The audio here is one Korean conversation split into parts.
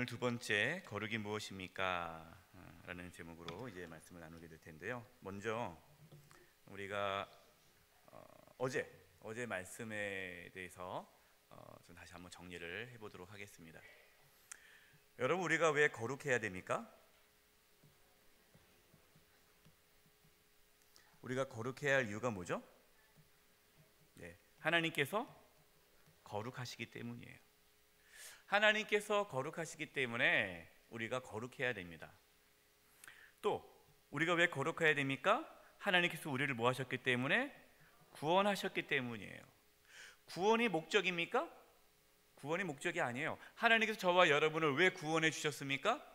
오늘 두 번째 거룩이 무엇입니까? 라는 제목으로 이제 말씀을 나누게 될 텐데요. 먼저 우리가 어제 말씀에 대해서 좀 다시 한번 정리를 해보도록 하겠습니다. 여러분, 우리가 왜 거룩해야 됩니까? 우리가 거룩해야 할 이유가 뭐죠? 네, 하나님께서 거룩하시기 때문이에요. 하나님께서 거룩하시기 때문에 우리가 거룩해야 됩니다. 또 우리가 왜 거룩해야 됩니까? 하나님께서 우리를 뭐 하셨기 때문에? 구원하셨기 때문이에요. 구원이 목적입니까? 구원이 목적이 아니에요. 하나님께서 저와 여러분을 왜 구원해 주셨습니까?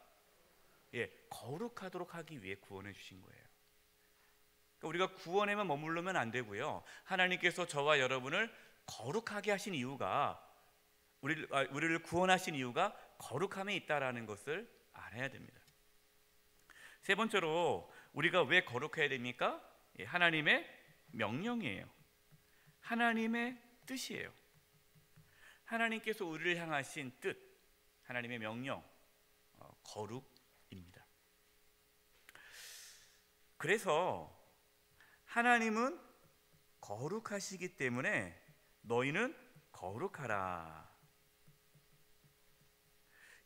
거룩하도록 하기 위해 구원해 주신 거예요. 그러니까 우리가 구원에만 머무르면 안 되고요. 하나님께서 저와 여러분을 거룩하게 하신 이유가, 우리를 구원하신 이유가 거룩함에 있다라는 것을 알아야 됩니다. 세 번째로 우리가 왜 거룩해야 됩니까? 하나님의 명령이에요. 하나님의 뜻이에요. 하나님께서 우리를 향하신 뜻, 하나님의 명령, 거룩입니다. 그래서 하나님은 거룩하시기 때문에 너희는 거룩하라.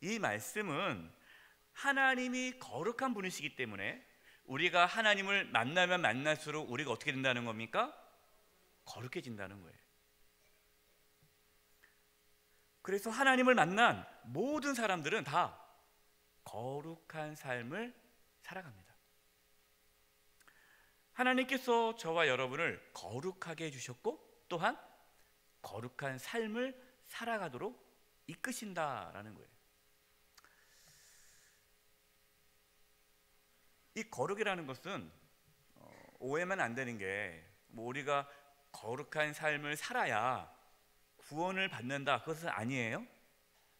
이 말씀은 하나님이 거룩한 분이시기 때문에 우리가 하나님을 만나면 만날수록 우리가 어떻게 된다는 겁니까? 거룩해진다는 거예요. 그래서 하나님을 만난 모든 사람들은 다 거룩한 삶을 살아갑니다. 하나님께서 저와 여러분을 거룩하게 해주셨고 또한 거룩한 삶을 살아가도록 이끄신다라는 거예요. 이 거룩이라는 것은 오해만 안 되는 게 우리가 거룩한 삶을 살아야 구원을 받는다, 그것은 아니에요.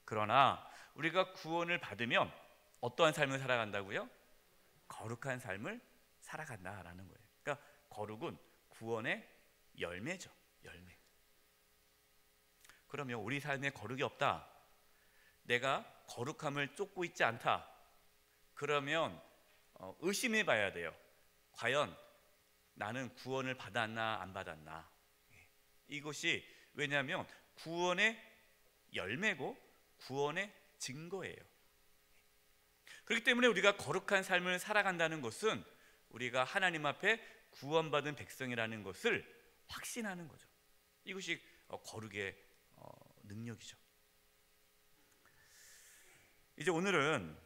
그러나 우리가 구원을 받으면 어떠한 삶을 살아간다고요? 거룩한 삶을 살아간다라는 거예요. 그러니까 거룩은 구원의 열매죠. 열매. 그러면 우리 삶에 거룩이 없다, 내가 거룩함을 쫓고 있지 않다, 그러면 의심해 봐야 돼요. 과연 나는 구원을 받았나 안 받았나. 이것이 왜냐하면 구원의 열매고 구원의 증거예요. 그렇기 때문에 우리가 거룩한 삶을 살아간다는 것은 우리가 하나님 앞에 구원받은 백성이라는 것을 확신하는 거죠. 이것이 거룩의 능력이죠. 이제 오늘은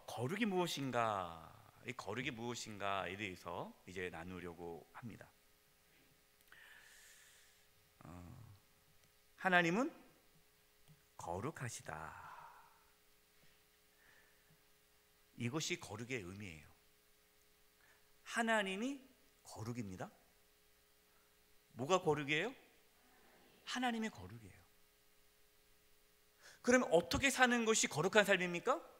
거룩이 무엇인가, 이 거룩이 무엇인가에 대해서 이제 나누려고 합니다. 하나님은 거룩하시다. 이것이 거룩의 의미예요. 하나님이 거룩입니다. 뭐가 거룩이에요? 하나님의 거룩이에요. 그러면 어떻게 사는 것이 거룩한 삶입니까?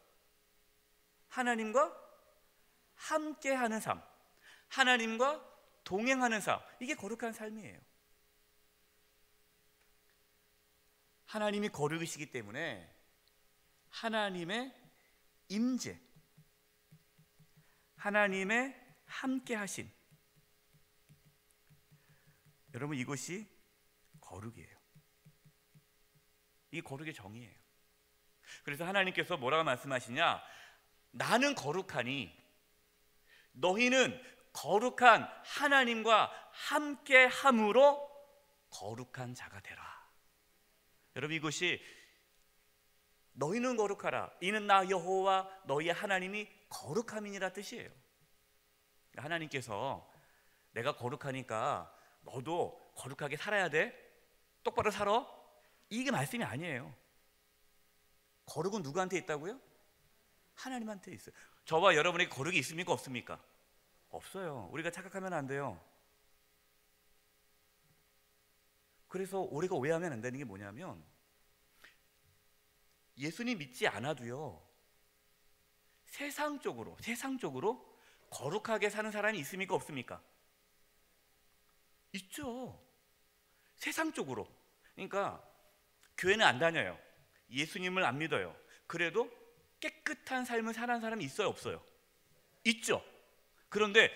하나님과 함께하는 삶, 하나님과 동행하는 삶, 이게 거룩한 삶이에요. 하나님이 거룩이시기 때문에 하나님의 임재, 하나님의 함께하심, 여러분, 이것이 거룩이에요. 이 거룩의 정의예요. 그래서 하나님께서 뭐라고 말씀하시냐? 나는 거룩하니 너희는 거룩한 하나님과 함께함으로 거룩한 자가 되라. 여러분, 이것이 너희는 거룩하라, 이는 나 여호와 너희의 하나님이 거룩함이니라 뜻이에요. 하나님께서 내가 거룩하니까 너도 거룩하게 살아야 돼, 똑바로 살아, 이게 말씀이 아니에요. 거룩은 누구한테 있다고요? 하나님한테 있어요. 저와 여러분에게 거룩이 있습니까? 없습니까? 없어요. 우리가 착각하면 안 돼요. 그래서 우리가 오해하면 안 되는 게 뭐냐면, 예수님 믿지 않아도요, 세상적으로 거룩하게 사는 사람이 있습니까? 없습니까? 있죠. 세상적으로. 그러니까 교회는 안 다녀요. 예수님을 안 믿어요. 그래도 깨끗한 삶을 사는 사람이 있어요, 없어요? 있죠. 그런데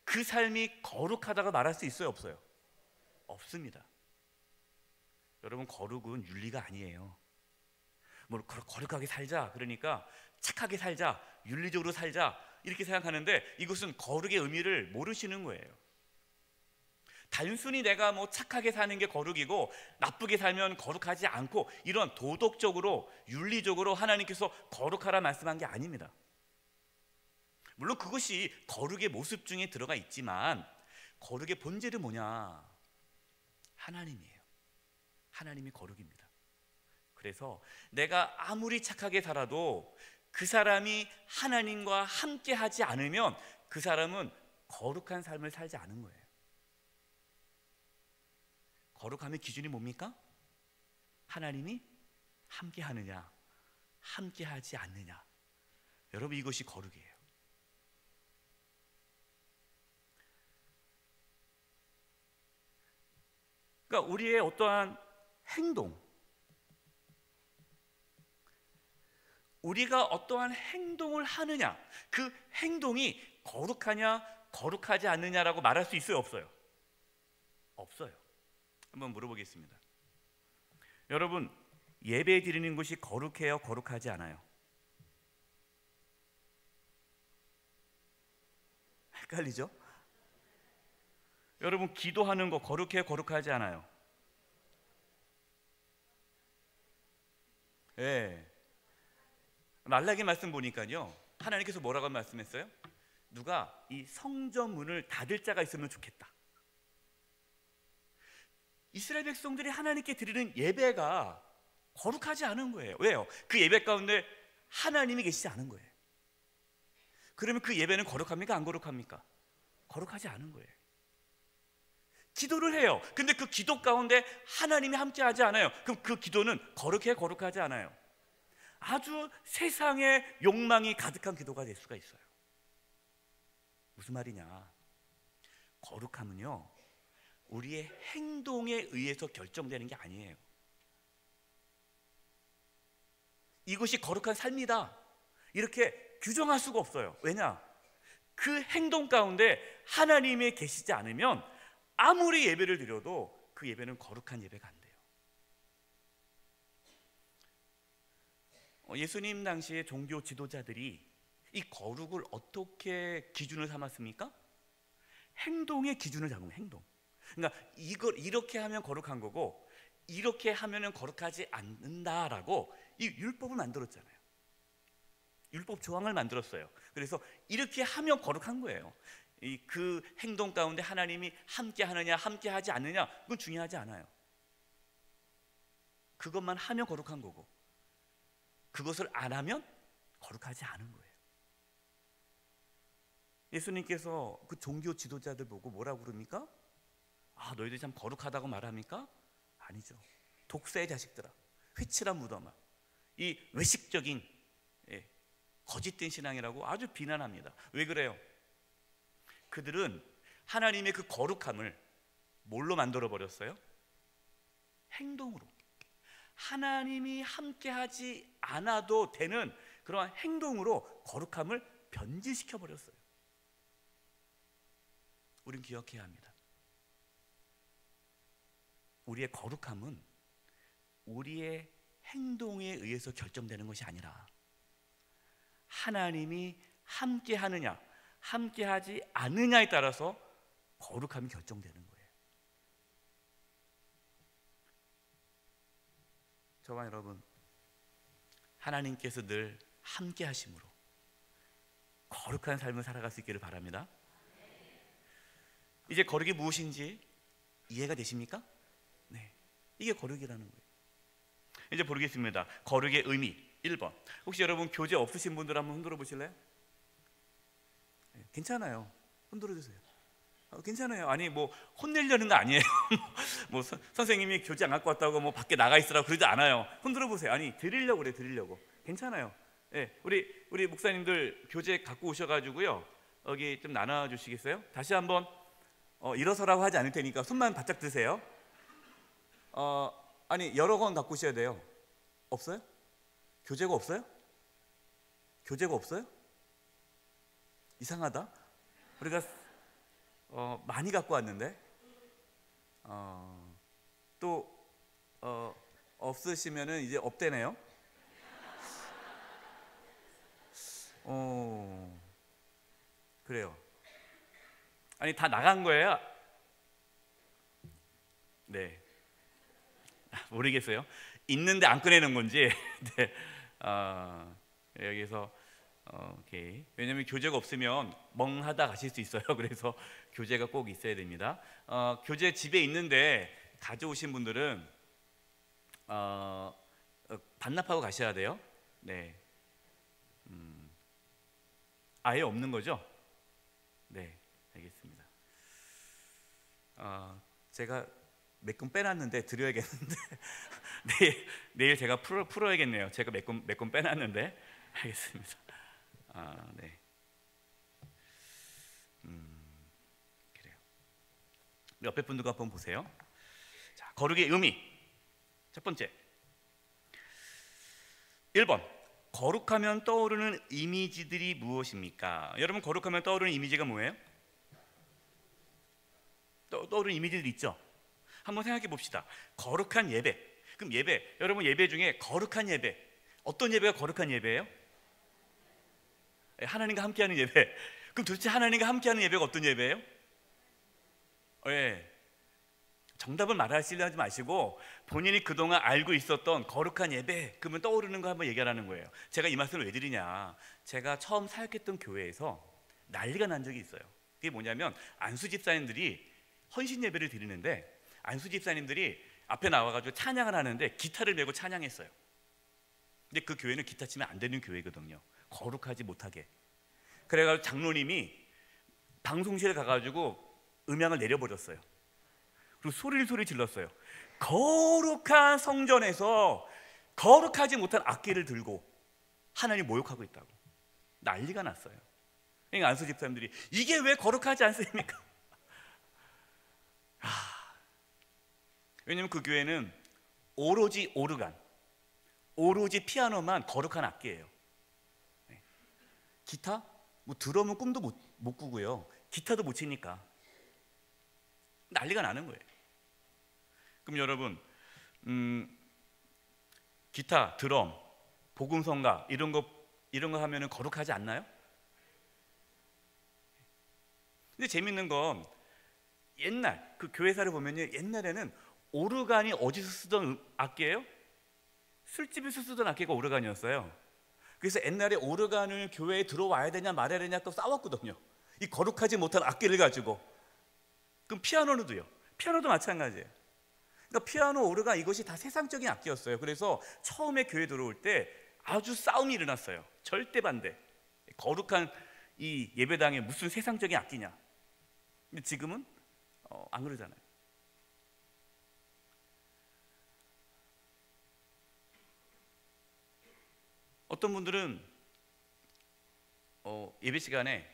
그 삶이 거룩하다고 말할 수 있어요, 없어요? 없습니다. 여러분, 거룩은 윤리가 아니에요. 뭐 거룩하게 살자, 그러니까 착하게 살자, 윤리적으로 살자, 이렇게 생각하는데 이것은 거룩의 의미를 모르시는 거예요. 단순히 내가 뭐 착하게 사는 게 거룩이고 나쁘게 살면 거룩하지 않고, 이런 도덕적으로 윤리적으로 하나님께서 거룩하라 말씀한 게 아닙니다. 물론 그것이 거룩의 모습 중에 들어가 있지만 거룩의 본질은 뭐냐? 하나님이에요. 하나님이 거룩입니다. 그래서 내가 아무리 착하게 살아도 그 사람이 하나님과 함께 하지 않으면 그 사람은 거룩한 삶을 살지 않은 거예요. 거룩함의 기준이 뭡니까? 하나님이 함께 하느냐, 함께 하지 않느냐. 여러분, 이것이 거룩이에요. 그러니까 우리의 어떠한 행동, 우리가 어떠한 행동을 하느냐, 그 행동이 거룩하냐 거룩하지 않느냐라고 말할 수 있어요, 없어요? 없어요. 한번 물어보겠습니다. 여러분, 예배 드리는 것이 거룩해요, 거룩하지 않아요? 헷갈리죠? 여러분, 기도하는 거 거룩해요, 거룩하지 않아요? 예. 말라기 말씀 보니까요, 하나님께서 뭐라고 말씀했어요? 누가 이 성전 문을 닫을 자가 있으면 좋겠다. 이스라엘 백성들이 하나님께 드리는 예배가 거룩하지 않은 거예요. 왜요? 그 예배 가운데 하나님이 계시지 않은 거예요. 그러면 그 예배는 거룩합니까? 안 거룩합니까? 거룩하지 않은 거예요. 기도를 해요. 근데 그 기도 가운데 하나님이 함께 하지 않아요. 그럼 그 기도는 거룩해, 거룩하지 않아요? 아주 세상의 욕망이 가득한 기도가 될 수가 있어요. 무슨 말이냐? 거룩함은요, 우리의 행동에 의해서 결정되는 게 아니에요. 이것이 거룩한 삶이다, 이렇게 규정할 수가 없어요. 왜냐? 그 행동 가운데 하나님이 계시지 않으면 아무리 예배를 드려도 그 예배는 거룩한 예배가 안 돼요. 예수님 당시의 종교 지도자들이 이 거룩을 어떻게 기준을 삼았습니까? 행동의 기준을 잡은 거예요. 행동. 그러니까 이걸 이렇게 하면 거룩한 거고 이렇게 하면은 거룩하지 않는다라고 이 율법을 만들었잖아요. 율법 조항을 만들었어요. 그래서 이렇게 하면 거룩한 거예요. 그 행동 가운데 하나님이 함께 하느냐 함께 하지 않느냐, 그건 중요하지 않아요. 그것만 하면 거룩한 거고 그것을 안 하면 거룩하지 않은 거예요. 예수님께서 그 종교 지도자들 보고 뭐라고 그럽니까? 아, 너희들 참 거룩하다고 말합니까? 아니죠. 독사의 자식들아, 회칠한 무덤아, 이 외식적인 거짓된 신앙이라고 아주 비난합니다. 왜 그래요? 그들은 하나님의 그 거룩함을 뭘로 만들어 버렸어요? 행동으로. 하나님이 함께하지 않아도 되는 그러한 행동으로 거룩함을 변질시켜 버렸어요. 우린 기억해야 합니다. 우리의 거룩함은 우리의 행동에 의해서 결정되는 것이 아니라 하나님이 함께하느냐 함께하지 않느냐에 따라서 거룩함이 결정되는 거예요. 저와 여러분, 하나님께서 늘 함께하심으로 거룩한 삶을 살아갈 수 있기를 바랍니다. 이제 거룩이 무엇인지 이해가 되십니까? 네, 이게 거룩이라는 거예요. 이제 보겠습니다. 거룩의 의미 1번. 혹시 여러분 교재 없으신 분들 한번 흔들어 보실래요? 네, 괜찮아요. 흔들어 주세요. 괜찮아요. 아니 뭐 혼내려는 거 아니에요. 뭐 선생님이 교재 안 갖고 왔다고 뭐 밖에 나가 있으라고 그러지 않아요. 흔들어 보세요. 아니 드리려고 그래, 드리려고. 괜찮아요. 네, 우리 목사님들 교재 갖고 오셔가지고요, 여기 좀 나눠 주시겠어요? 다시 한번 일어서라고 하지 않을 테니까 손만 바짝 드세요. 아니 여러 권 갖고 오셔야 돼요. 없어요? 교재가 없어요? 교재가 없어요? 이상하다. 우리가 많이 갖고 왔는데 또 없으시면은 이제 없대네요. 그래요. 아니 다 나간 거예요? 네. 모르겠어요. 있는데 안 꺼내는 건지. 네. 여기서 오케이. 왜냐면 교재가 없으면 멍하다 가실 수 있어요. 그래서 교재가 꼭 있어야 됩니다. 교재 집에 있는데 가져오신 분들은 반납하고 가셔야 돼요. 네. 아예 없는 거죠? 네, 알겠습니다. 제가 몇 권 빼놨는데 드려야겠는데 내일 제가 풀어야겠네요. 제가 몇 권 빼놨는데. 알겠습니다. 네. 그래요. 옆에 분들과 한번 보세요. 자, 거룩의 의미. 첫 번째, 1번. 거룩하면 떠오르는 이미지들이 무엇입니까? 여러분, 거룩하면 떠오르는 이미지가 뭐예요? 떠오르는 이미지들이 있죠? 한번 생각해 봅시다. 거룩한 예배. 그럼 예배, 여러분 예배 중에 거룩한 예배, 어떤 예배가 거룩한 예배예요? 하나님과 함께하는 예배. 그럼 도대체 하나님과 함께하는 예배가 어떤 예배예요? 예. 정답을 말하시려 하지 마시고 본인이 그동안 알고 있었던 거룩한 예배, 그러면 떠오르는 거 한번 얘기하라는 거예요. 제가 이 말씀을 왜 드리냐, 제가 처음 사역했던 교회에서 난리가 난 적이 있어요. 그게 뭐냐면 안수 집사님들이 헌신 예배를 드리는데 안수 집사님들이 앞에 나와가지고 찬양을 하는데 기타를 메고 찬양했어요. 근데 그 교회는 기타 치면 안 되는 교회거든요. 거룩하지 못하게. 그래가지고 장로님이 방송실에 가가지고 음향을 내려버렸어요. 그리고 소리를 질렀어요. 거룩한 성전에서 거룩하지 못한 악기를 들고 하나님 모욕하고 있다고 난리가 났어요. 그러니까 안수 집사님들이 이게 왜 거룩하지 않습니까? 왜냐면 그 교회는 오로지 오르간, 오로지 피아노만 거룩한 악기예요. 기타? 뭐 드럼은 꿈도 못 꾸고요. 기타도 못 치니까 난리가 나는 거예요. 그럼 여러분, 기타, 드럼, 복음성가 이런 거 하면은 거룩하지 않나요? 근데 재밌는 건 옛날 그 교회사를 보면요, 옛날에는 오르간이 어디서 쓰던 악기예요? 술집에서 쓰던 악기가 오르간이었어요. 그래서 옛날에 오르간을 교회에 들어와야 되냐 말아야 되냐 또 싸웠거든요. 이 거룩하지 못한 악기를 가지고. 그럼 피아노도요. 피아노도 마찬가지예요. 그러니까 피아노, 오르간 이것이 다 세상적인 악기였어요. 그래서 처음에 교회 들어올 때 아주 싸움이 일어났어요. 절대 반대. 거룩한 이 예배당에 무슨 세상적인 악기냐. 근데 지금은 안 그러잖아요. 어떤 분들은 예배 시간에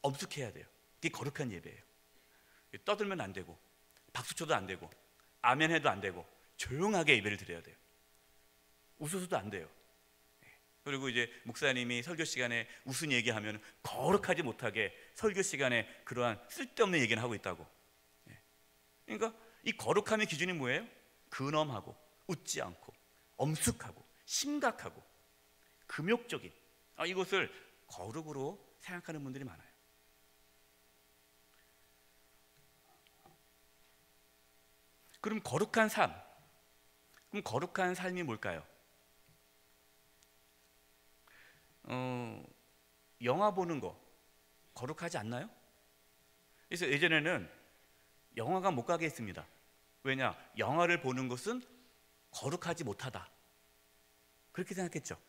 엄숙해야 돼요. 이게 거룩한 예배예요. 떠들면 안 되고 박수 쳐도 안 되고 아멘 해도 안 되고 조용하게 예배를 드려야 돼요. 웃어서도 안 돼요. 그리고 이제 목사님이 설교 시간에 웃은 얘기하면 거룩하지 못하게 설교 시간에 그러한 쓸데없는 얘기는 하고 있다고. 그러니까 이 거룩함의 기준이 뭐예요? 근엄하고 웃지 않고 엄숙하고 심각하고 금욕적인, 이것을 거룩으로 생각하는 분들이 많아요. 그럼 거룩한 삶, 그럼 거룩한 삶이 뭘까요? 영화 보는 거 거룩하지 않나요? 그래서 예전에는 영화관 못 가게 했습니다. 왜냐? 영화를 보는 것은 거룩하지 못하다, 그렇게 생각했죠.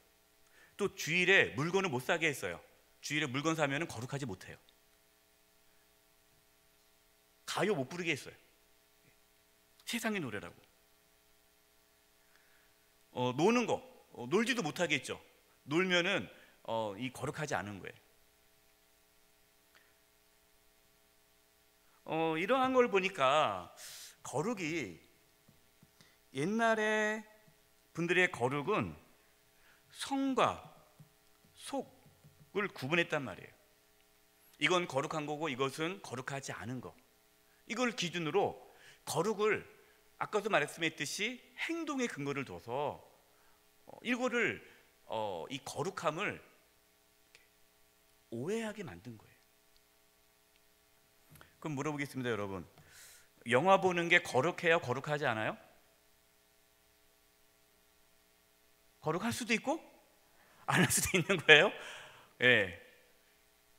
또 주일에 물건을 못 사게 했어요. 주일에 물건 사면 거룩하지 못해요. 가요 못 부르게 했어요. 세상의 노래라고. 노는 거 놀지도 못하게 했죠. 놀면은 이 거룩하지 않은 거예요. 이러한 걸 보니까 거룩이, 옛날에 분들의 거룩은 성과 속을 구분했단 말이에요. 이건 거룩한 거고 이것은 거룩하지 않은 거. 이걸 기준으로 거룩을 아까도 말씀했듯이 행동의 근거를 둬서 이거를 이 거룩함을 오해하게 만든 거예요. 그럼 물어보겠습니다, 여러분. 영화 보는 게 거룩해요? 거룩하지 않아요? 거룩할 수도 있고 안 할 수도 있는 거예요. 예.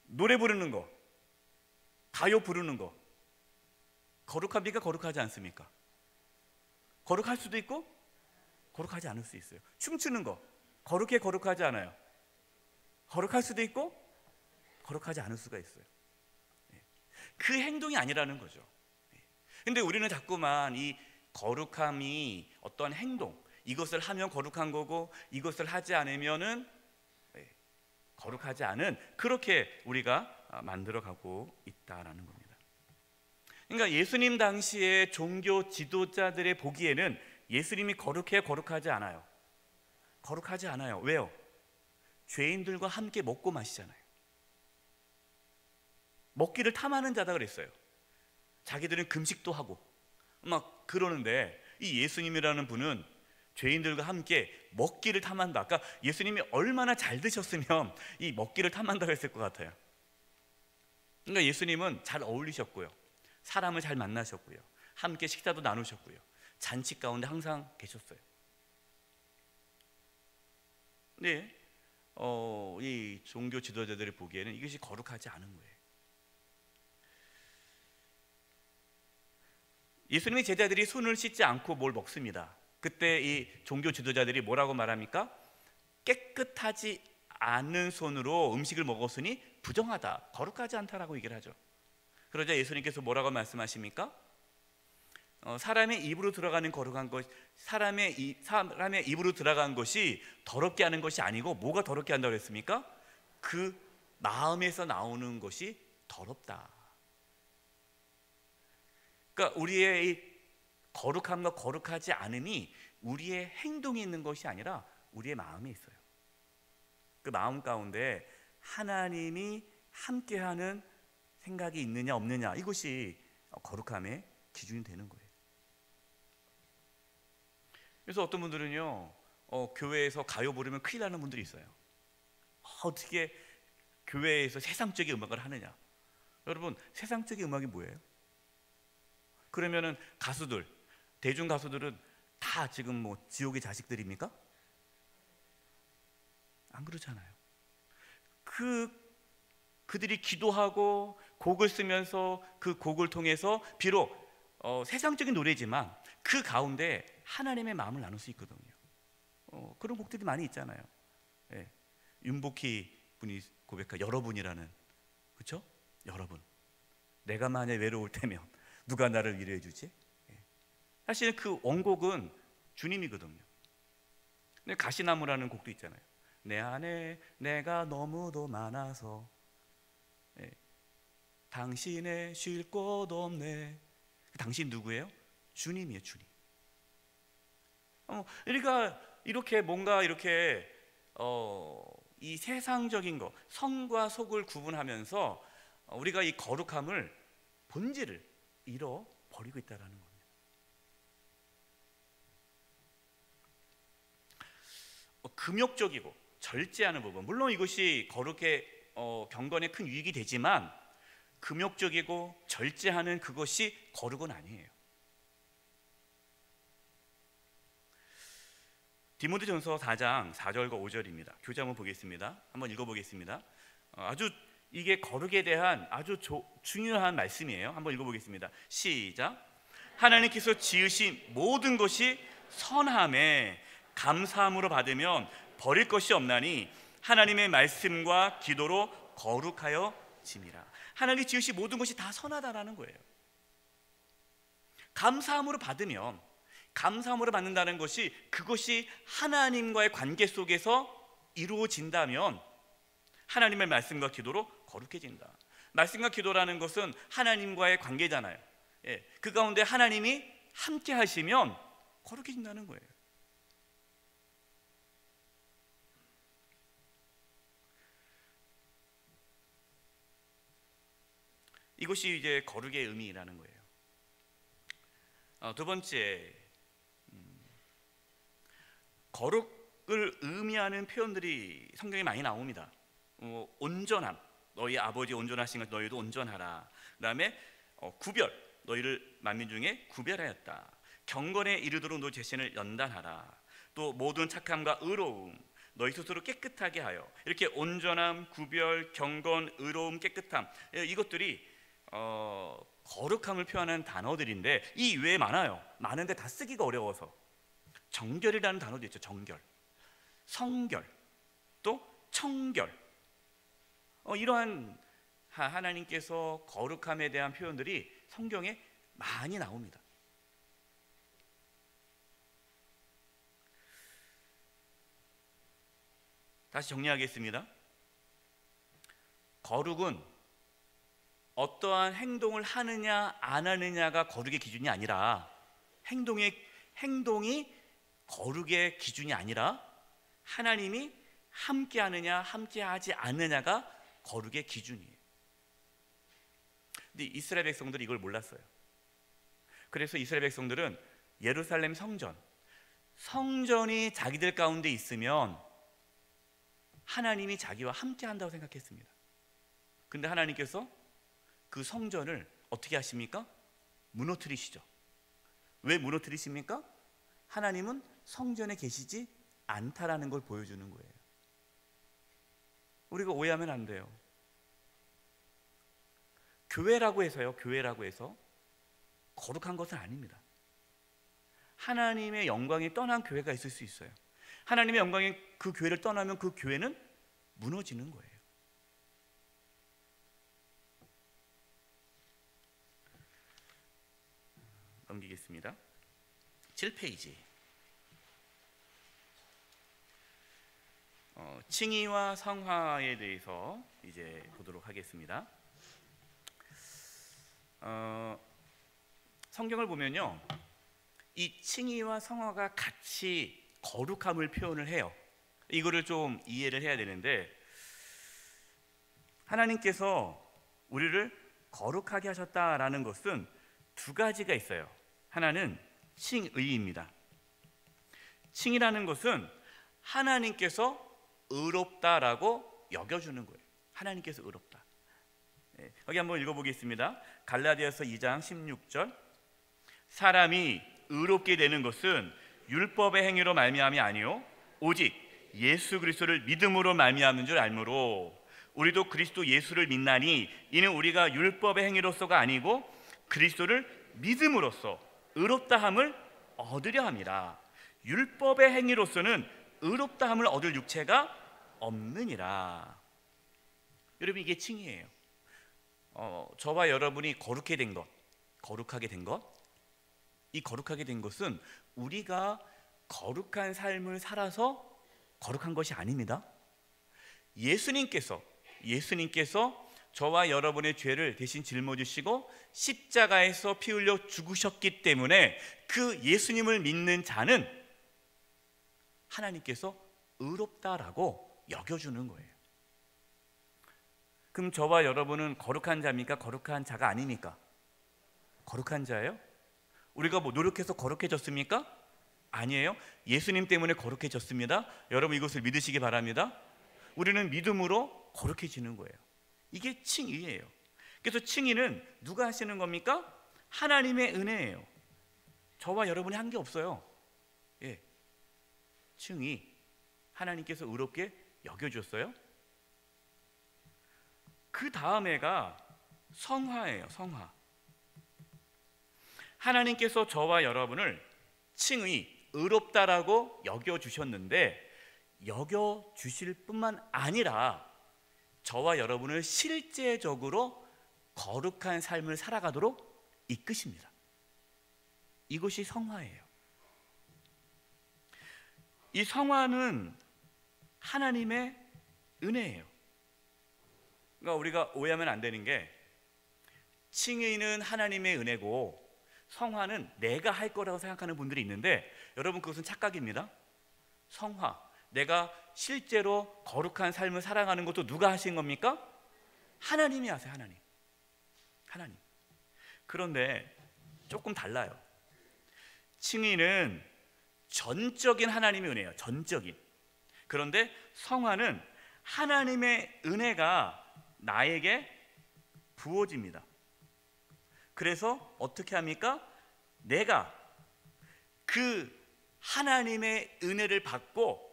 노래 부르는 거, 가요 부르는 거 거룩합니까? 거룩하지 않습니까? 거룩할 수도 있고 거룩하지 않을 수 있어요. 춤추는 거 거룩해? 거룩하지 않아요? 거룩할 수도 있고 거룩하지 않을 수가 있어요. 그 행동이 아니라는 거죠. 근데 우리는 자꾸만 이 거룩함이 어떤 행동, 이것을 하면 거룩한 거고 이것을 하지 않으면은 거룩하지 않은, 그렇게 우리가 만들어가고 있다라는 겁니다. 그러니까 예수님 당시의 종교 지도자들의 보기에는 예수님이 거룩해요? 거룩하지 않아요? 거룩하지 않아요. 왜요? 죄인들과 함께 먹고 마시잖아요. 먹기를 탐하는 자다 그랬어요. 자기들은 금식도 하고 막 그러는데 이 예수님이라는 분은 죄인들과 함께 먹기를 탐한다. 그러니까 예수님이 얼마나 잘 드셨으면 이 먹기를 탐한다고 했을 것 같아요. 그러니까 예수님은 잘 어울리셨고요, 사람을 잘 만나셨고요, 함께 식사도 나누셨고요, 잔치 가운데 항상 계셨어요. 네, 이 종교 지도자들이 보기에는 이것이 거룩하지 않은 거예요. 예수님의 제자들이 손을 씻지 않고 뭘 먹습니다. 그때 이 종교 지도자들이 뭐라고 말합니까? 깨끗하지 않은 손으로 음식을 먹었으니 부정하다, 거룩하지 않다라고 얘기를 하죠. 그러자 예수님께서 뭐라고 말씀하십니까? 사람의 입으로 들어가는 거룩한 것, 사람의 입으로 들어간 것이 더럽게 하는 것이 아니고 뭐가 더럽게 한다고 했습니까? 그 마음에서 나오는 것이 더럽다. 그러니까 우리의 이 거룩함과 거룩하지 않음이 우리의 행동에 있는 것이 아니라 우리의 마음에 있어요. 그 마음 가운데 하나님이 함께하는 생각이 있느냐 없느냐, 이것이 거룩함의 기준이 되는 거예요. 그래서 어떤 분들은요, 교회에서 가요 부르면 큰일 나는 분들이 있어요. 어떻게 교회에서 세상적인 음악을 하느냐. 여러분, 세상적인 음악이 뭐예요? 그러면은 가수들, 대중 가수들은 다 지금 뭐 지옥의 자식들입니까? 안 그렇잖아요. 그들이 기도하고 곡을 쓰면서 그 곡을 통해서 비록 세상적인 노래지만 그 가운데 하나님의 마음을 나눌 수 있거든요. 그런 곡들이 많이 있잖아요. 예. 윤복희 분이 고백한 여러분이라는, 그렇죠? 여러분, 내가 만약 외로울 때면 누가 나를 위로해 주지? 사실 그 원곡은 주님이거든요. 근데 가시나무라는 곡도 있잖아요. 내 안에 내가 너무도 많아서 당신의 쉴 곳 없네. 당신 누구예요? 주님이에요, 주님. 그러니까 이렇게 뭔가 이렇게 이 세상적인 거, 성과 속을 구분하면서 우리가 이 거룩함을, 본질을 잃어버리고 있다는 겁니다. 금욕적이고 절제하는 부분, 물론 이것이 거룩의 경건에 큰 유익이 되지만 금욕적이고 절제하는 그것이 거룩은 아니에요. 디모데전서 4장 4절과 5절입니다. 교재 한번 보겠습니다. 한번 읽어보겠습니다. 아주 이게 거룩에 대한 아주 중요한 말씀이에요. 한번 읽어보겠습니다. 시작. 하나님께서 지으신 모든 것이 선함에 감사함으로 받으면 버릴 것이 없나니 하나님의 말씀과 기도로 거룩하여 짐이라. 하나님이 지으신 모든 것이 다 선하다라는 거예요. 감사함으로 받으면, 감사함으로 받는다는 것이, 그것이 하나님과의 관계 속에서 이루어진다면 하나님의 말씀과 기도로 거룩해진다. 말씀과 기도라는 것은 하나님과의 관계잖아요. 그 가운데 하나님이 함께 하시면 거룩해진다는 거예요. 이것이 이제 거룩의 의미라는 거예요. 두 번째, 거룩을 의미하는 표현들이 성경에 많이 나옵니다. 온전함, 너희 아버지 온전하신 것 너희도 온전하라. 그 다음에 구별, 너희를 만민 중에 구별하였다. 경건에 이르도록 너 자신을 연단하라. 또 모든 착함과 의로움, 너희 스스로 깨끗하게 하여. 이렇게 온전함, 구별, 경건, 의로움, 깨끗함, 이것들이 거룩함을 표현하는 단어들인데 이 외에 많아요. 많은데 다 쓰기가 어려워서. 정결이라는 단어도 있죠. 정결, 성결, 또 청결. 이러한 하나님께서 거룩함에 대한 표현들이 성경에 많이 나옵니다. 다시 정리하겠습니다. 거룩은 어떠한 행동을 하느냐 안 하느냐가 거룩의 기준이 아니라, 행동이 거룩의 기준이 아니라 하나님이 함께 하느냐 함께 하지 않느냐가 거룩의 기준이에요. 근데 이스라엘 백성들이 이걸 몰랐어요. 그래서 이스라엘 백성들은 예루살렘 성전이 자기들 가운데 있으면 하나님이 자기와 함께 한다고 생각했습니다. 근데 하나님께서 그 성전을 어떻게 하십니까? 무너뜨리시죠. 왜 무너뜨리십니까? 하나님은 성전에 계시지 않다라는 걸 보여주는 거예요. 우리가 오해하면 안 돼요. 교회라고 해서 거룩한 것은 아닙니다. 하나님의 영광이 떠난 교회가 있을 수 있어요. 하나님의 영광이 그 교회를 떠나면 그 교회는 무너지는 거예요. 넘기겠습니다. 7페이지. 칭의와 성화에 대해서 이제 보도록 하겠습니다. 성경을 보면요, 이 칭의와 성화가 같이 거룩함을 표현을 해요. 이거를 좀 이해를 해야 되는데, 하나님께서 우리를 거룩하게 하셨다라는 것은 두 가지가 있어요. 하나는 칭의입니다. 칭이라는 것은 하나님께서 의롭다라고 여겨주는 거예요. 하나님께서 의롭다. 여기 한번 읽어보겠습니다. 갈라디아서 2장 16절. 사람이 의롭게 되는 것은 율법의 행위로 말미암이 아니요 오직 예수 그리스도를 믿음으로 말미암는 줄 알므로 우리도 그리스도 예수를 믿나니 이는 우리가 율법의 행위로서가 아니고 그리스도를 믿음으로써 의롭다함을 얻으려 함이라. 율법의 행위로서는 의롭다함을 얻을 육체가 없느니라. 여러분, 이게 칭의예요. 저와 여러분이 거룩하게 된 것, 이 거룩하게 된 것은 우리가 거룩한 삶을 살아서 거룩한 것이 아닙니다. 예수님께서 저와 여러분의 죄를 대신 짊어지시고 십자가에서 피 흘려 죽으셨기 때문에 그 예수님을 믿는 자는 하나님께서 의롭다라고 여겨주는 거예요. 그럼 저와 여러분은 거룩한 자입니까? 거룩한 자가 아닙니까? 거룩한 자예요? 우리가 뭐 노력해서 거룩해졌습니까? 아니에요. 예수님 때문에 거룩해졌습니다. 여러분, 이것을 믿으시기 바랍니다. 우리는 믿음으로 거룩해지는 거예요. 이게 칭의예요. 그래서 칭의는 누가 하시는 겁니까? 하나님의 은혜예요. 저와 여러분이 한 게 없어요. 칭의, 하나님께서 의롭게 여겨줬어요. 그 다음에가 성화예요. 성화. 하나님께서 저와 여러분을 칭의, 의롭다라고 여겨주셨는데, 여겨주실 뿐만 아니라 저와 여러분을 실제적으로 거룩한 삶을 살아가도록 이끄십니다. 이것이 성화예요. 이 성화는 하나님의 은혜예요. 그러니까 우리가 오해하면 안 되는 게, 칭의는 하나님의 은혜고 성화는 내가 할 거라고 생각하는 분들이 있는데, 여러분, 그것은 착각입니다. 성화, 내가 실제로 거룩한 삶을 살아가는 것도 누가 하신 겁니까? 하나님이 하세요. 하나님. 그런데 조금 달라요. 칭의는 전적인 하나님의 은혜예요. 전적인. 그런데 성화는 하나님의 은혜가 나에게 부어집니다. 그래서 어떻게 합니까? 내가 그 하나님의 은혜를 받고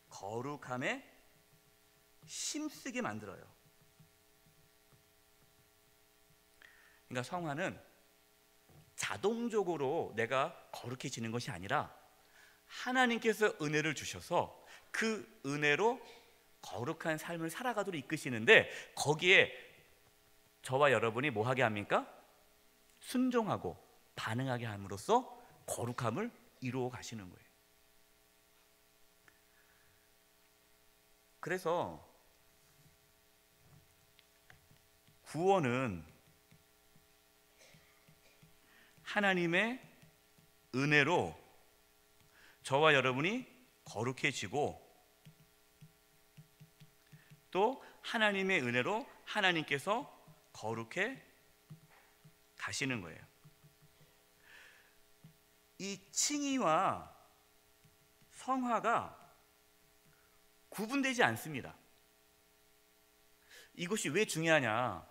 거룩함에 힘쓰게 만들어요. 그러니까 성화는 자동적으로 내가 거룩해지는 것이 아니라 하나님께서 은혜를 주셔서 그 은혜로 거룩한 삶을 살아가도록 이끄시는데, 거기에 저와 여러분이 뭐 하게 합니까? 순종하고 반응하게 함으로써 거룩함을 이루어 가시는 거예요. 그래서 구원은 하나님의 은혜로 저와 여러분이 거룩해지고, 또 하나님의 은혜로 하나님께서 거룩해 가시는 거예요. 이 칭의와 성화가 구분되지 않습니다. 이것이 왜 중요하냐?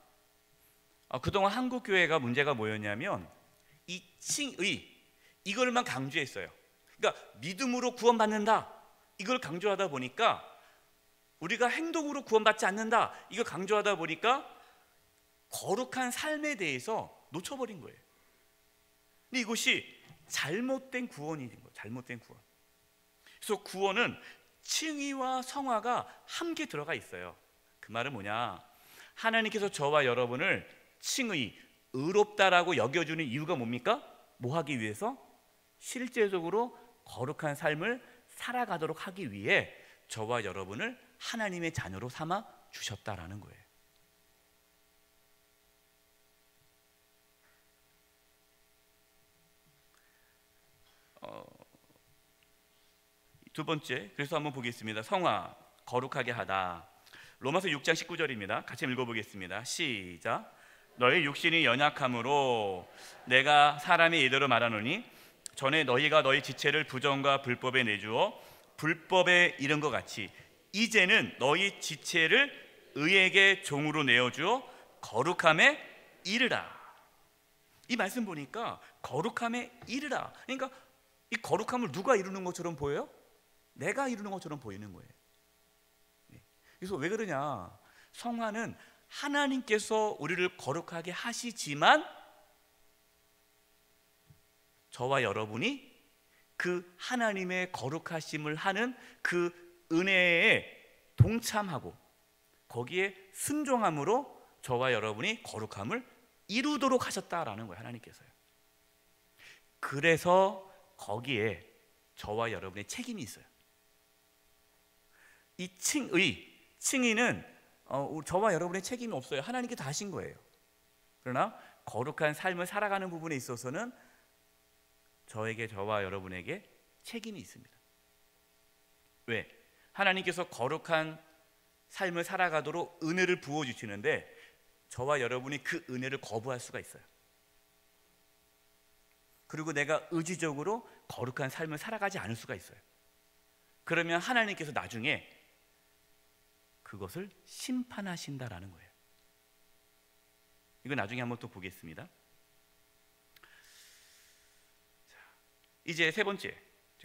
그동안 한국교회가 문제가 뭐였냐면 이 칭의, 이걸만 강조했어요. 그러니까 믿음으로 구원받는다, 이걸 강조하다 보니까, 우리가 행동으로 구원받지 않는다, 이걸 강조하다 보니까 거룩한 삶에 대해서 놓쳐버린 거예요. 근데 이것이 잘못된 구원인 거예요. 잘못된 구원. 그래서 구원은 칭의와 성화가 함께 들어가 있어요. 그 말은 뭐냐? 하나님께서 저와 여러분을 칭의, 의롭다라고 여겨주는 이유가 뭡니까? 뭐 하기 위해서? 실제적으로 거룩한 삶을 살아가도록 하기 위해 저와 여러분을 하나님의 자녀로 삼아 주셨다라는 거예요. 두 번째, 그래서 한번 보겠습니다. 성화, 거룩하게 하다. 로마서 6장 19절입니다. 같이 읽어보겠습니다. 시작. 너희 육신이 연약함으로 내가 사람의 예대로 말하노니, 전에 너희가 너희 지체를 부정과 불법에 내주어 불법에 이른 것 같이 이제는 너희 지체를 의에게 종으로 내어주어 거룩함에 이르라. 이 말씀 보니까 거룩함에 이르라, 그러니까 이 거룩함을 누가 이루는 것처럼 보여요? 내가 이루는 것처럼 보이는 거예요. 그래서 왜 그러냐? 성화는 하나님께서 우리를 거룩하게 하시지만 저와 여러분이 그 하나님의 거룩하심을 하는 그 은혜에 동참하고 거기에 순종함으로 저와 여러분이 거룩함을 이루도록 하셨다라는 거예요. 하나님께서요. 그래서 거기에 저와 여러분의 책임이 있어요. 이 칭의는 저와 여러분의 책임이 없어요. 하나님께서 하신 거예요. 그러나 거룩한 삶을 살아가는 부분에 있어서는 저와 여러분에게 책임이 있습니다. 왜? 하나님께서 거룩한 삶을 살아가도록 은혜를 부어주시는데 저와 여러분이 그 은혜를 거부할 수가 있어요. 그리고 내가 의지적으로 거룩한 삶을 살아가지 않을 수가 있어요. 그러면 하나님께서 나중에 그것을 심판하신다라는 거예요. 이거 나중에 한번 또 보겠습니다. 이제 세 번째,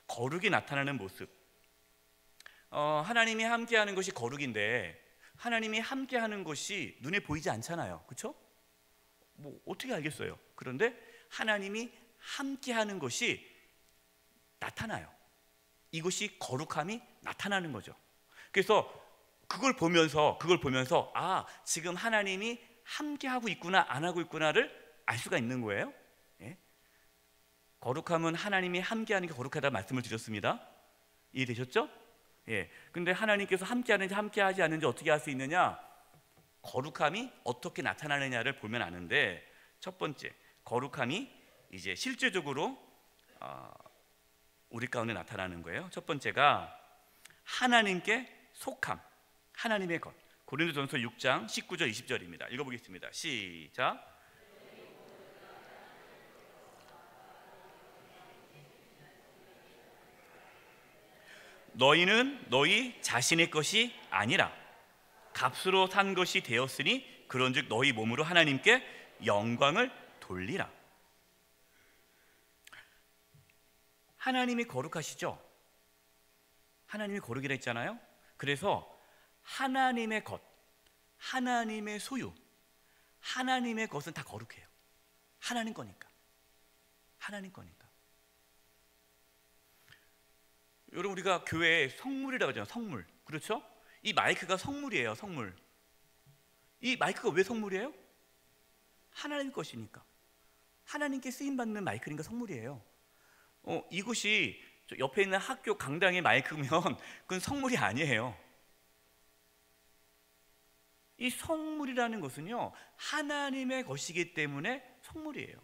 거룩이 나타나는 모습. 하나님이 함께하는 것이 거룩인데 하나님이 함께하는 것이 눈에 보이지 않잖아요. 그렇죠? 뭐 어떻게 알겠어요? 그런데 하나님이 함께하는 것이 나타나요. 이것이 거룩함이 나타나는 거죠. 그래서 그걸 보면서 지금 하나님이 함께하고 있구나 안 하고 있구나를 알 수가 있는 거예요. 예? 거룩함은 하나님이 함께하는 게 거룩하다 말씀을 드렸습니다. 이해되셨죠? 예. 근데 하나님께서 함께하는지 함께하지 않는지 어떻게 알 수 있느냐? 거룩함이 어떻게 나타나느냐를 보면 아는데, 첫 번째, 거룩함이 이제 실제적으로 우리 가운데 나타나는 거예요. 첫 번째가 하나님께 속함, 하나님의 것, 고린도전서 6장 19절 20절입니다. 읽어보겠습니다. 시작. 너희는 너희 자신의 것이 아니라 값으로 산 것이 되었으니 그런즉 너희 몸으로 하나님께 영광을 돌리라. 하나님이 거룩하시죠? 하나님이 거룩이라 했잖아요. 그래서 하나님의 것, 하나님의 소유, 하나님의 것은 다 거룩해요. 하나님 거니까. 하나님 거니까. 여러분, 우리가 교회에 성물이라고 하잖아요. 성물. 그렇죠? 이 마이크가 성물이에요. 성물. 이 마이크가 왜 성물이에요? 하나님 것이니까. 하나님께 쓰임받는 마이크니까 성물이에요. 이곳이 옆에 있는 학교 강당의 마이크면 그건 성물이 아니에요. 이 성물이라는 것은요, 하나님의 것이기 때문에 성물이에요.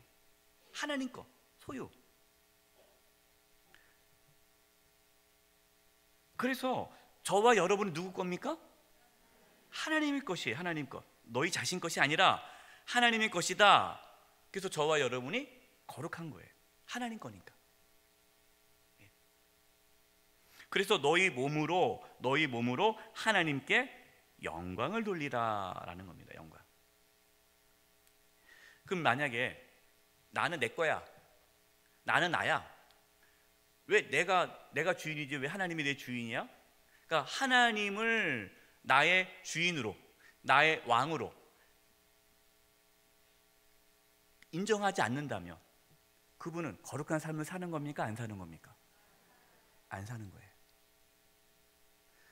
하나님 것, 소유. 그래서 저와 여러분은 누구 겁니까? 하나님의 것이에요. 하나님 것. 너희 자신 것이 아니라 하나님의 것이다. 그래서 저와 여러분이 거룩한 거예요. 하나님 거니까. 그래서 너희 몸으로 하나님께 영광을 돌리라라는 겁니다. 영광. 그럼 만약에 나는 내 거야, 나는 나야, 왜 내가 주인이지 왜 하나님이 내 주인이야? 그러니까 하나님을 나의 주인으로, 나의 왕으로 인정하지 않는다면 그분은 거룩한 삶을 사는 겁니까? 안 사는 겁니까? 안 사는 거예요.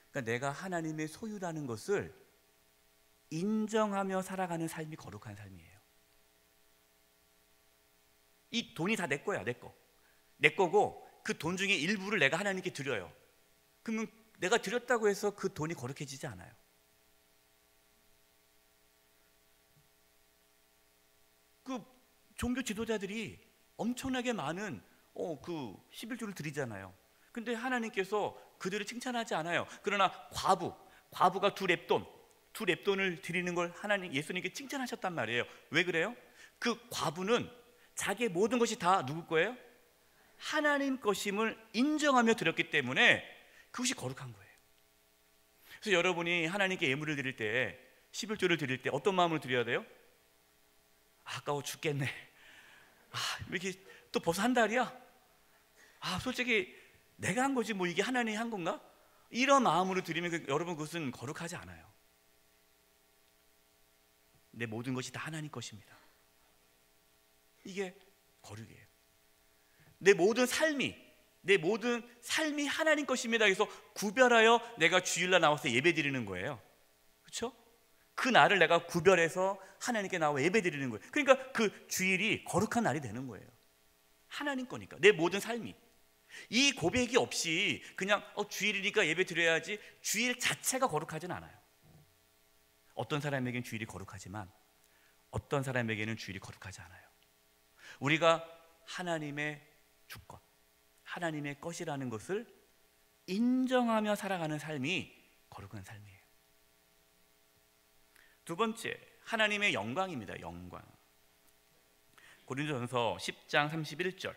그러니까 내가 하나님의 소유라는 것을 인정하며 살아가는 삶이 거룩한 삶이에요. 이 돈이 다 내 거야, 내 거. 내 거고 그 돈 중에 일부를 내가 하나님께 드려요. 그러면 내가 드렸다고 해서 그 돈이 거룩해지지 않아요. 그 종교 지도자들이 엄청나게 많은 그 11조를 드리잖아요. 근데 하나님께서 그들을 칭찬하지 않아요. 그러나 과부가 두 렙돈을 드리는 걸 예수님께 칭찬하셨단 말이에요. 왜 그래요? 그 과부는 자기의 모든 것이 다 누구 거예요? 하나님 것임을 인정하며 드렸기 때문에 그것이 거룩한 거예요. 그래서 여러분이 하나님께 예물을 드릴 때, 11조를 드릴 때 어떤 마음으로 드려야 돼요? 아까워 죽겠네. 왜 이렇게 또 벌써 한 달이야? 솔직히 내가 한 거지 뭐 이게 하나님이 한 건가? 이런 마음으로 드리면 여러분 그것은 거룩하지 않아요. 내 모든 것이 다 하나님 것입니다. 이게 거룩이에요. 내 모든 삶이 하나님 것입니다. 그래서 구별하여 내가 주일날 나와서 예배 드리는 거예요. 그렇죠? 그 날을 내가 구별해서 하나님께 나와 예배 드리는 거예요. 그러니까 그 주일이 거룩한 날이 되는 거예요. 하나님 거니까. 내 모든 삶이. 이 고백이 없이 그냥 주일이니까 예배 드려야지, 주일 자체가 거룩하진 않아요. 어떤 사람에게는 주일이 거룩하지만 어떤 사람에게는 주일이 거룩하지 않아요. 우리가 하나님의 주권, 하나님의 것이라는 것을 인정하며 살아가는 삶이 거룩한 삶이에요. 두 번째, 하나님의 영광입니다. 영광. 고린도전서 10장 31절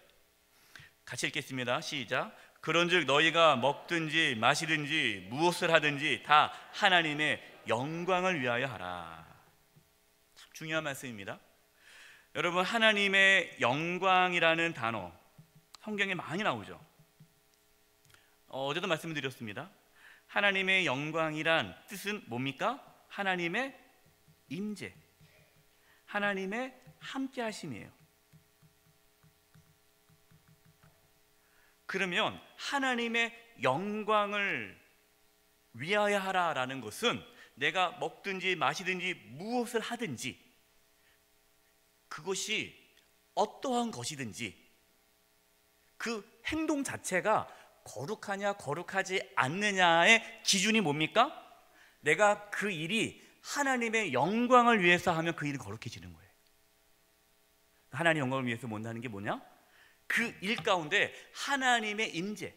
같이 읽겠습니다. 시작. 그런즉 너희가 먹든지 마시든지 무엇을 하든지 다 하나님의 영광을 위하여 하라. 참 중요한 말씀입니다. 여러분, 하나님의 영광이라는 단어 성경에 많이 나오죠. 어제도 말씀드렸습니다. 하나님의 영광이란 뜻은 뭡니까? 하나님의 임재, 하나님의 함께하심이에요. 그러면 하나님의 영광을 위하여 하라라는 것은 내가 먹든지 마시든지 무엇을 하든지 그것이 어떠한 것이든지 그 행동 자체가 거룩하냐 거룩하지 않느냐의 기준이 뭡니까? 내가 그 일이 하나님의 영광을 위해서 하면 그 일이 거룩해지는 거예요. 하나님의 영광을 위해서 못하는 게 뭐냐? 그 일 가운데 하나님의 임재,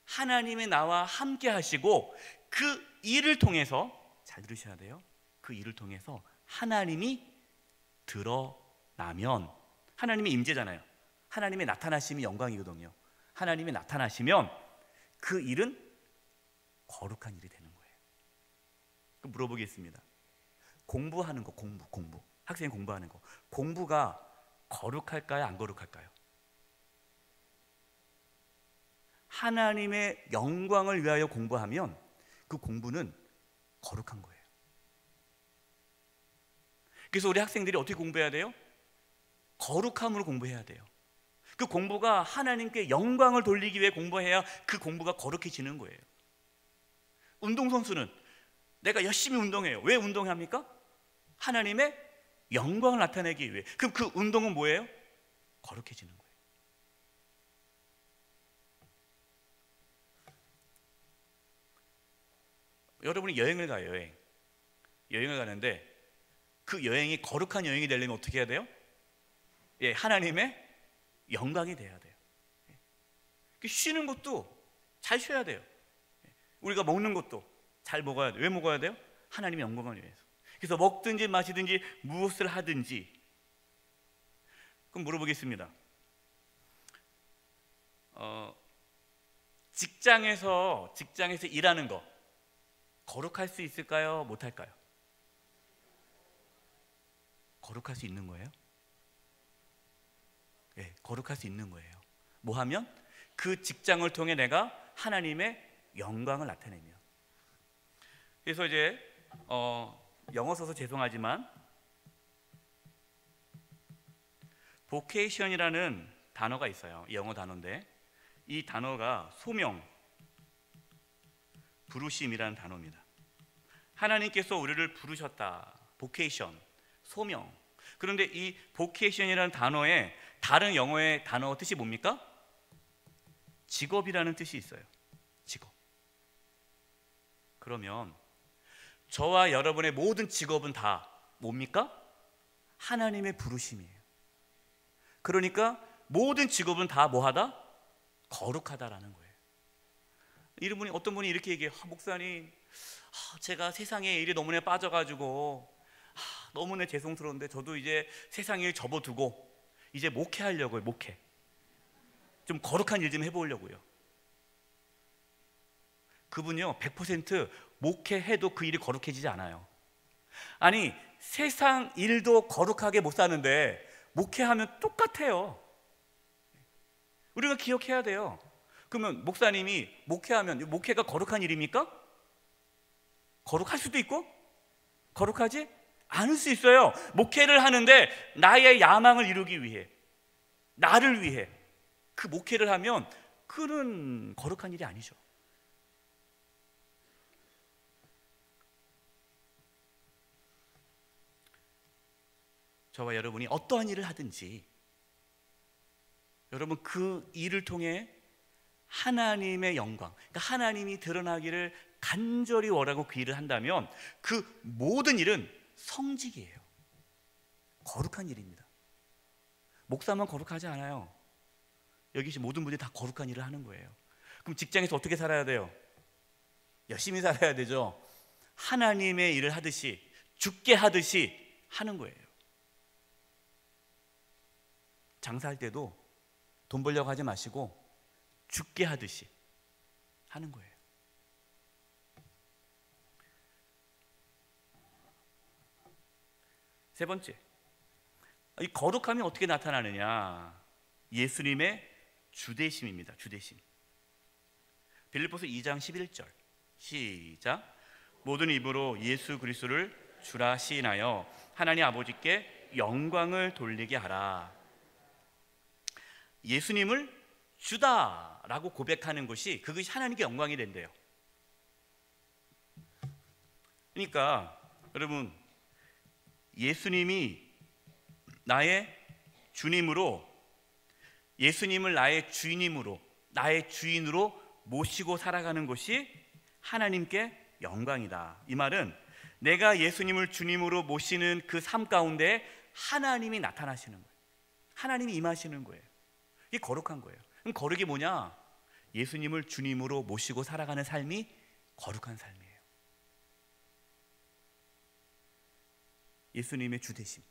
하나님의 나와 함께 하시고 그 일을 통해서, 잘 들으셔야 돼요, 그 일을 통해서 하나님이 드러나면, 하나님의 임재잖아요. 하나님의 나타나심이 영광이거든요. 하나님이 나타나시면 그 일은 거룩한 일이 되는 거예요. 그럼 물어보겠습니다. 공부하는 거, 공부. 학생이 공부하는 거. 공부가 거룩할까요? 안 거룩할까요? 하나님의 영광을 위하여 공부하면 그 공부는 거룩한 거예요. 그래서 우리 학생들이 어떻게 공부해야 돼요? 거룩함으로 공부해야 돼요. 그 공부가 하나님께 영광을 돌리기 위해 공부해야 그 공부가 거룩해지는 거예요. 운동선수는 내가 열심히 운동해요. 왜 운동합니까? 하나님의 영광을 나타내기 위해. 그럼 그 운동은 뭐예요? 거룩해지는 거예요. 여러분이 여행을 가요. 여행을 가는데 그 여행이 거룩한 여행이 되려면 어떻게 해야 돼요? 하나님의 영광이 돼야 돼요. 쉬는 것도 잘 쉬어야 돼요. 우리가 먹는 것도 잘 먹어야 돼요. 왜 먹어야 돼요? 하나님의 영광을 위해서. 그래서 먹든지 마시든지 무엇을 하든지. 그럼 물어보겠습니다. 직장에서 일하는 거 거룩할 수 있을까요? 못할까요? 거룩할 수 있는 거예요? 거룩할 수 있는 거예요. 뭐 하면? 그 직장을 통해 내가 하나님의 영광을 나타내면. 그래서 이제 영어 써서 죄송하지만 vocation이라는 단어가 있어요. 영어 단어인데 이 단어가 소명, 부르심이라는 단어입니다. 하나님께서 우리를 부르셨다. vocation, 소명. 그런데 이 vocation이라는 단어의 다른 영어의 단어 뜻이 뭡니까? 직업이라는 뜻이 있어요. 직업. 그러면 저와 여러분의 모든 직업은 다 뭡니까? 하나님의 부르심이에요. 그러니까 모든 직업은 다 뭐하다? 거룩하다라는 거예요. 어떤 분이 이렇게 얘기해요. 목사님, 제가 세상의 일에 너무나 빠져가지고 너무나 죄송스러운데 저도 이제 세상 일 접어두고 이제 목회하려고요. 목회. 좀 거룩한 일 좀 해보려고요. 그분요 100% 목회해도 그 일이 거룩해지지 않아요. 아니 세상 일도 거룩하게 못 사는데 목회하면 똑같아요. 우리가 기억해야 돼요. 그러면 목사님이 목회하면 목회가 거룩한 일입니까? 거룩할 수도 있고 거룩하지 않을 수 있어요. 목회를 하는데 나의 야망을 이루기 위해, 나를 위해 그 목회를 하면 그는 거룩한 일이 아니죠. 저와 여러분이 어떠한 일을 하든지 여러분 그 일을 통해 하나님의 영광, 그러니까 하나님이 드러나기를 간절히 원하고 그 일을 한다면 그 모든 일은 성직이에요. 거룩한 일입니다. 목사만 거룩하지 않아요. 여기 계신 모든 분들이 다 거룩한 일을 하는 거예요. 그럼 직장에서 어떻게 살아야 돼요? 열심히 살아야 되죠. 하나님의 일을 하듯이, 죽게 하듯이 하는 거예요. 장사할 때도 돈 벌려고 하지 마시고 죽게 하듯이 하는 거예요. 세 번째, 이 거룩함이 어떻게 나타나느냐? 예수님의 주대심입니다. 주대심. 빌립보서 2장 11절 시작. 모든 입으로 예수 그리스도를 주라 시인하여 하나님 아버지께 영광을 돌리게 하라. 예수님을 주다라고 고백하는 것이 그것이 하나님께 영광이 된대요. 그러니까 여러분 예수님이 나의 주님으로, 예수님을 나의 주인임으로, 나의 주인으로 모시고 살아가는 것이 하나님께 영광이다. 이 말은 내가 예수님을 주님으로 모시는 그 삶 가운데 하나님이 나타나시는 거예요. 하나님이 임하시는 거예요. 이게 거룩한 거예요. 그럼 거룩이 뭐냐? 예수님을 주님으로 모시고 살아가는 삶이 거룩한 삶이에요. 예수님의 주되심.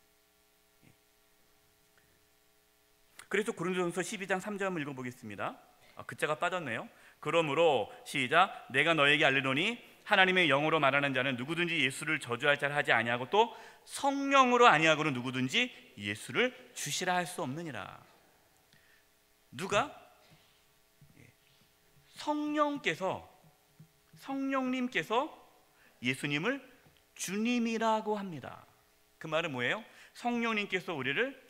그래서 고린도전서 12장 3절 한번 읽어보겠습니다. 글자가 빠졌네요. 그러므로 시작. 내가 너에게 알리노니 하나님의 영으로 말하는 자는 누구든지 예수를 저주할 자를 하지 아니하고 또 성령으로 아니하고는 누구든지 예수를 주시라 할 수 없느니라. 누가? 성령님께서 예수님을 주님이라고 합니다. 그 말은 뭐예요? 성령님께서 우리를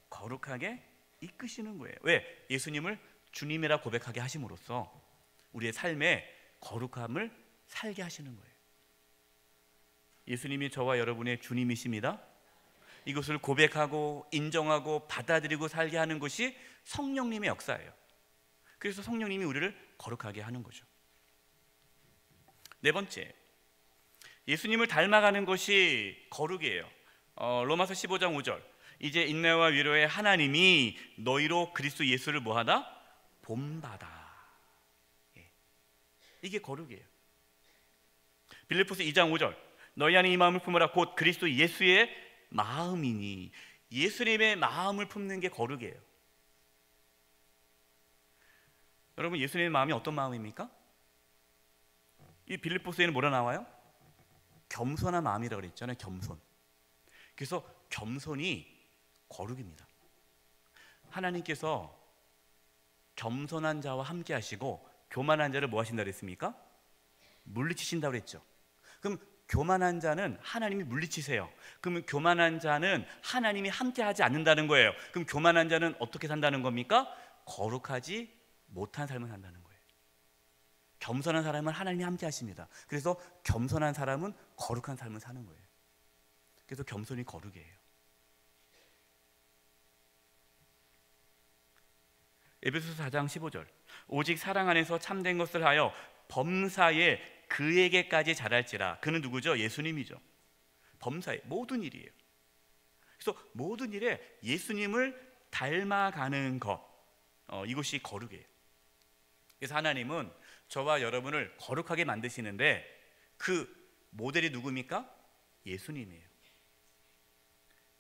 거룩하게 이끄시는 거예요. 왜? 예수님을 주님이라 고백하게 하심으로써 우리의 삶에 거룩함을 살게 하시는 거예요. 예수님이 저와 여러분의 주님이십니다. 이것을 고백하고 인정하고 받아들이고 살게 하는 것이 성령님의 역사예요. 그래서 성령님이 우리를 거룩하게 하는 거죠. 네 번째, 예수님을 닮아가는 것이 거룩이에요. 로마서 15장 5절. 이제 인내와 위로의 하나님이 너희로 그리스도 예수를 뭐하다? 본받아. 이게 거룩이에요. 빌립보서 2장 5절. 너희 안에 이 마음을 품으라. 곧 그리스도 예수의 마음이니. 예수님의 마음을 품는 게 거룩이에요. 여러분, 예수님의 마음이 어떤 마음입니까? 이 빌립보서에는 뭐라 나와요? 겸손한 마음이라고 그랬잖아요. 겸손. 그래서 겸손이 거룩입니다. 하나님께서 겸손한 자와 함께 하시고 교만한 자를 뭐 하신다 그랬습니까? 물리치신다고 그랬죠. 그럼 교만한 자는 하나님이 물리치세요. 그러면 교만한 자는 하나님이 함께 하지 않는다는 거예요. 그럼 교만한 자는 어떻게 산다는 겁니까? 거룩하지 못한 삶을 산다는 거예요. 겸손한 사람은 하나님이 함께 하십니다. 그래서 겸손한 사람은 거룩한 삶을 사는 거예요. 그래서 겸손이 거룩이에요. 에베소서 4장 15절. 오직 사랑 안에서 참된 것을 하여 범사에 그에게까지 잘할지라. 그는 누구죠? 예수님이죠. 범사에 모든 일이에요. 그래서 모든 일에 예수님을 닮아가는 것, 이것이 거룩이에요. 그래서 하나님은 저와 여러분을 거룩하게 만드시는데 그 모델이 누굽니까? 예수님이에요.